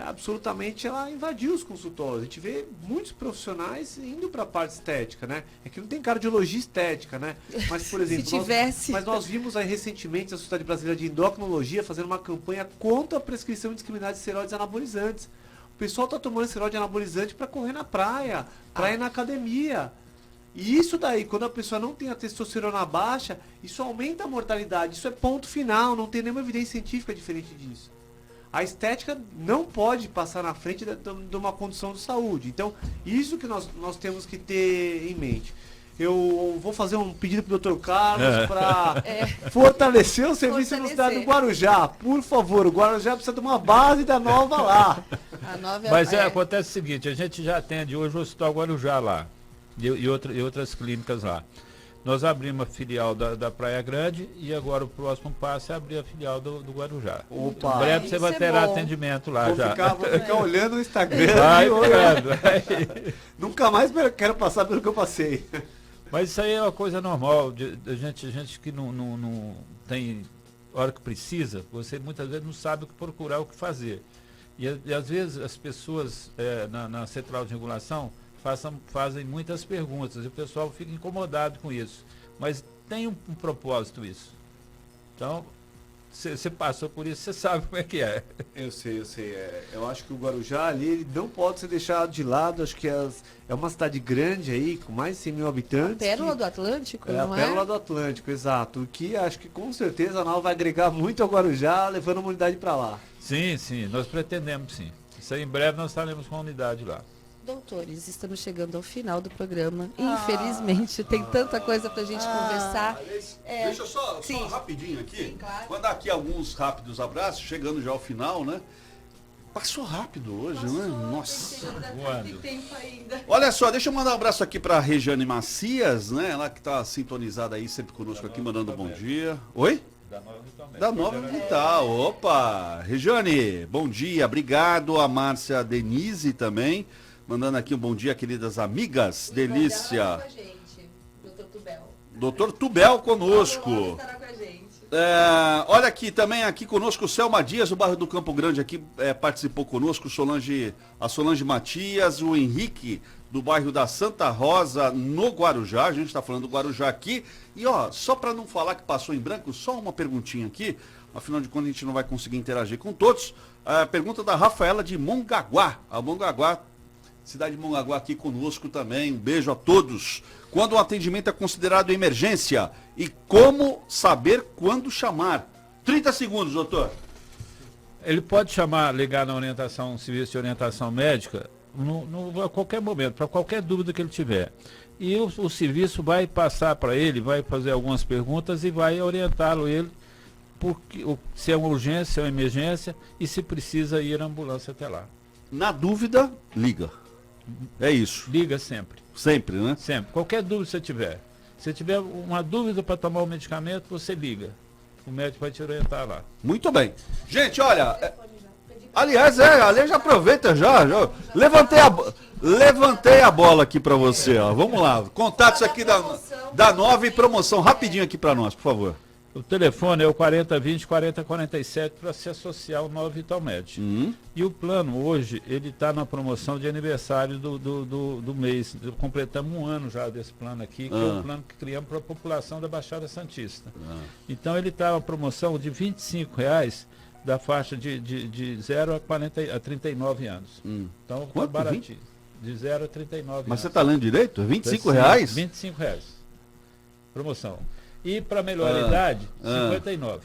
absolutamente, ela invadiu os consultórios. A gente vê muitos profissionais indo para a parte estética, né? É que não tem cardiologia estética, né? Mas, por exemplo, Se tivesse. nós vimos aí recentemente a Sociedade Brasileira de Endocrinologia fazendo uma campanha contra a prescrição indiscriminada de esteroides anabolizantes. O pessoal está tomando esteroide anabolizante para correr na praia, para ir na academia. E isso daí, quando a pessoa não tem a testosterona baixa, isso aumenta a mortalidade. Isso é ponto final, não tem nenhuma evidência científica diferente disso. A estética não pode passar na frente de uma condição de saúde. Então, isso que nós temos que ter em mente. Eu vou fazer um pedido para o Dr. Carlos para fortalecer o serviço no estado do Guarujá. Por favor, o Guarujá precisa de uma base da nova lá. A nova Mas acontece o seguinte, a gente já atende hoje o Hospital Guarujá lá e outras clínicas lá. Nós abrimos a filial da Praia Grande e agora o próximo passo é abrir a filial do Guarujá. Opa. Em breve você vai ter atendimento lá Vou já. ficar olhando o Instagram. Vai, Nunca mais quero passar pelo que eu passei. Mas isso aí é uma coisa normal, de gente que não tem hora que precisa, você muitas vezes não sabe o que procurar, o que fazer. E às vezes as pessoas na central de regulação fazem muitas perguntas e o pessoal fica incomodado com isso. Mas tem um propósito isso. Então, você passou por isso, você sabe como é que é. Eu sei. Eu acho que o Guarujá ali ele não pode ser deixado de lado. Acho que é uma cidade grande aí, com mais de 100 mil habitantes. Pérola do Atlântico, não é? A Pérola do Atlântico, exato. Que acho que com certeza a Nau vai agregar muito ao Guarujá, levando uma unidade para lá. Sim, nós pretendemos sim. Isso aí em breve nós estaremos com a unidade lá. Doutores, estamos chegando ao final do programa. Infelizmente, tem tanta coisa pra gente conversar. Deixa eu só rapidinho aqui. Sim, claro. Mandar aqui alguns rápidos abraços, chegando já ao final, né? Passou rápido hoje, né? Nossa. Tem tempo ainda. Olha só, deixa eu mandar um abraço aqui pra Regiane Macias, né? Ela que tá sintonizada aí sempre conosco aqui, mandando um bom dia. Oi? Da Nova Vital. Opa! Regiane, bom dia, obrigado. A Márcia Denise também, mandando aqui um bom dia, queridas amigas. Delícia. Com a gente, Dr. Tubel. Doutor Tubel conosco. Estará com a gente. Olha aqui, também aqui conosco o Selma Dias, do bairro do Campo Grande, aqui participou conosco, a Solange Matias, o Henrique, do bairro da Santa Rosa, no Guarujá. A gente está falando do Guarujá aqui. E só para não falar que passou em branco, só uma perguntinha aqui, afinal de contas a gente não vai conseguir interagir com todos. A pergunta da Rafaela de Mongaguá. A Mongaguá, cidade de Mongaguá aqui conosco também. Um beijo a todos. Quando o atendimento é considerado emergência e como saber quando chamar? 30 segundos, doutor. Ele pode ligar na orientação, serviço de orientação médica, a qualquer momento, para qualquer dúvida que ele tiver. E o serviço vai passar para ele, vai fazer algumas perguntas e vai orientá-lo se é uma urgência, se é uma emergência e se precisa ir a ambulância até lá. Na dúvida, liga. É isso. Liga sempre. Sempre, né? Sempre. Qualquer dúvida que você tiver. Se tiver uma dúvida para tomar o medicamento, você liga. O médico vai te orientar lá. Muito bem. Gente, olha... Aliás, ali já aproveita já. Levantei a bola aqui para você, ó. Vamos lá. Contatos aqui da Nova e promoção. Rapidinho aqui para nós, por favor. O telefone é o 4020-4047 para se associar ao Nova Vital Med. E o plano hoje, ele está na promoção de aniversário do mês. Completamos um ano já desse plano aqui, que é um plano que criamos para a população da Baixada Santista. Então ele está na promoção de R$ 25,00 da faixa de 0 a 39 anos. Então está baratinho. De 0 a 39 anos. Mas você está lendo direito? R$25,00? R$25,00. Promoção. E para melhor idade, 59.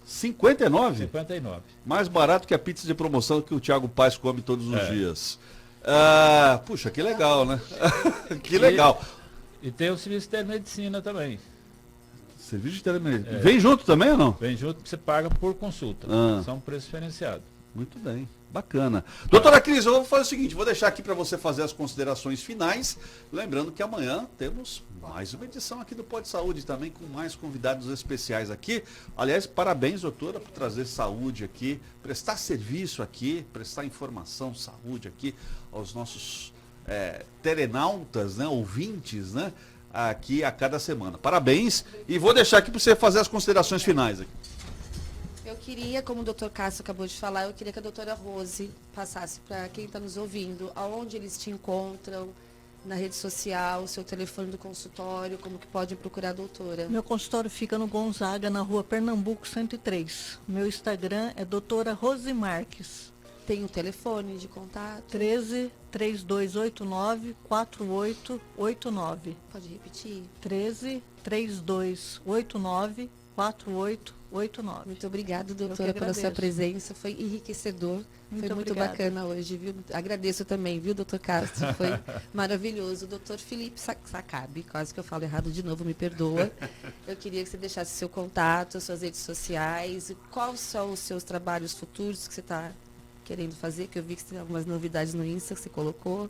59? 59. Mais barato que a pizza de promoção que o Thiago Paes come todos os dias. Puxa, que legal, né? Que legal. E tem o serviço de telemedicina também. Serviço de telemedicina. Vem junto também ou não? Vem junto, você paga por consulta. São um preço diferenciado. Muito bem. Bacana. Doutora Cris, eu vou fazer o seguinte, vou deixar aqui para você fazer as considerações finais, lembrando que amanhã temos mais uma edição aqui do Pode Saúde, também com mais convidados especiais aqui. Aliás, parabéns, doutora, por trazer saúde aqui, prestar serviço aqui, prestar informação, saúde aqui aos nossos telenautas, né, ouvintes, né, aqui a cada semana. Parabéns e vou deixar aqui para você fazer as considerações finais aqui. Eu queria, como o doutor Cássio acabou de falar, eu queria que a doutora Rose passasse para quem está nos ouvindo, aonde eles te encontram, na rede social, seu telefone do consultório, como que podem procurar a doutora. Meu consultório fica no Gonzaga, na rua Pernambuco 103. Meu Instagram é doutora Rose Marques. Tem um telefone de contato? 13 3289 4889. Pode repetir? 13 3289 4889. Muito obrigada, doutora, pela sua presença. Foi enriquecedor. Foi muito bacana hoje, viu? Agradeço também, viu, doutor Castro? Foi maravilhoso. Doutor Felipe Sacabi, quase que eu falo errado de novo, me perdoa. Eu queria que você deixasse seu contato, suas redes sociais, quais são os seus trabalhos futuros que você está querendo fazer, que eu vi que você tem algumas novidades no Insta que você colocou.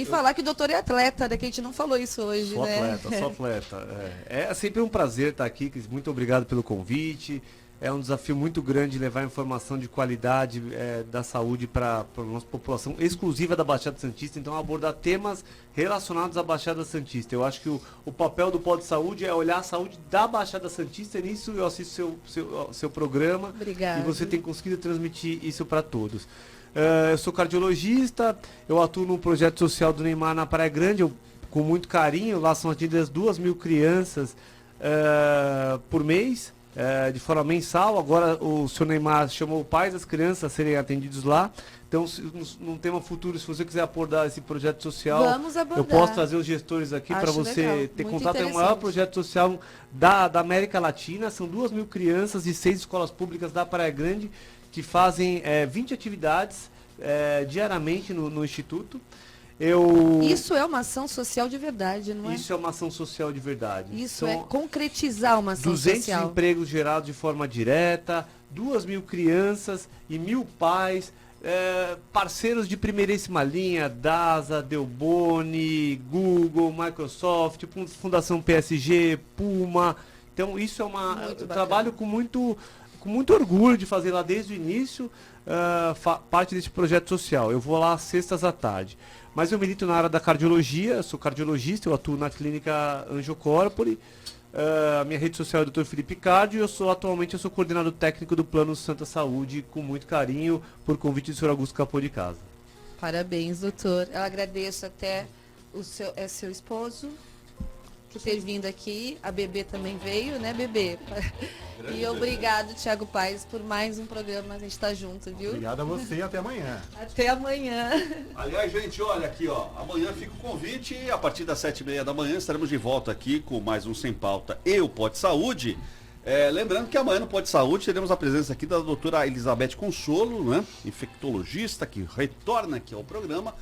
Falar que o doutor é atleta, né? Que a gente não falou isso hoje, né? Sou atleta. É sempre um prazer estar aqui, muito obrigado pelo convite. É um desafio muito grande levar informação de qualidade da saúde para a nossa população exclusiva da Baixada Santista, então abordar temas relacionados à Baixada Santista. Eu acho que o papel do Pode Saúde é olhar a saúde da Baixada Santista, e nisso eu assisto seu programa. Obrigada. E você tem conseguido transmitir isso para todos. Eu sou cardiologista, eu atuo no projeto social do Neymar na Praia Grande, com muito carinho. Lá são atendidas 2.000 crianças por mês. De forma mensal. Agora o senhor Neymar chamou pais das crianças a serem atendidos lá. Então, num tema futuro, se você quiser abordar esse projeto social, eu posso trazer os gestores aqui para você ter contato. É o maior projeto social da América Latina. São 2.000 crianças de 6 escolas públicas da Praia Grande que fazem 20 atividades diariamente no Instituto. Isso é uma ação social de verdade, não é? Isso é uma ação social de verdade. Isso é concretizar uma ação 200 social. empregos gerados de forma direta, 2.000 crianças e 1.000 pais, parceiros de primeiríssima linha, DASA, Delboni, Google, Microsoft, Fundação PSG, Puma. Então isso é eu trabalho com muito orgulho de fazer lá desde o início parte desse projeto social. Eu vou lá às sextas à tarde. Mas eu milito na área da cardiologia, sou cardiologista, eu atuo na clínica Angiocorpore. A minha rede social é Dr. Felipe Cardio e atualmente eu sou coordenador técnico do Plano Santa Saúde, com muito carinho, por convite do Sr. Augusto Capô de Casa. Parabéns, doutor. Eu agradeço até seu esposo por ter vindo aqui. A Bebê também veio, né, Bebê? E obrigado, Thiago Paes, por mais um programa. A gente tá junto, viu? Obrigado a você e até amanhã. Até amanhã. Aliás, gente, olha aqui, ó. Amanhã fica o convite e a partir das 7h30 da manhã estaremos de volta aqui com mais um Sem Pauta e o Pode Saúde. Lembrando que amanhã no Pode Saúde teremos a presença aqui da doutora Elizabeth Consolo, né? Infectologista, que retorna aqui ao programa.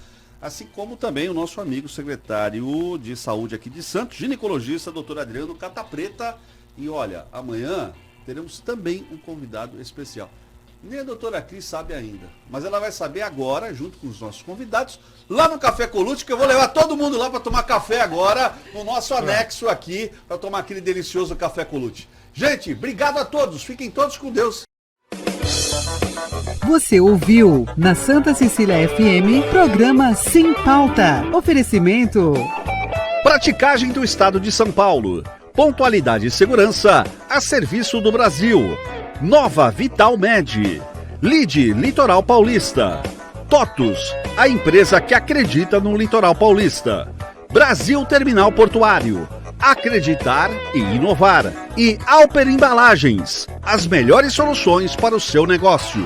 Assim como também o nosso amigo secretário de saúde aqui de Santos, ginecologista, doutor Adriano Catapreta. E olha, amanhã teremos também um convidado especial. Nem a doutora Cris sabe ainda, mas ela vai saber agora, junto com os nossos convidados, lá no Café Colucci, que eu vou levar todo mundo lá para tomar café agora, no nosso anexo aqui, para tomar aquele delicioso Café Colucci. Gente, obrigado a todos, fiquem todos com Deus. Você ouviu na Santa Cecília FM, programa Sem Pauta. Oferecimento. Praticagem do Estado de São Paulo. Pontualidade e segurança a serviço do Brasil. Nova Vital Med. Lide Litoral Paulista. TOTUS, a empresa que acredita no Litoral Paulista. Brasil Terminal Portuário. Acreditar e inovar. E Alper Embalagens, as melhores soluções para o seu negócio.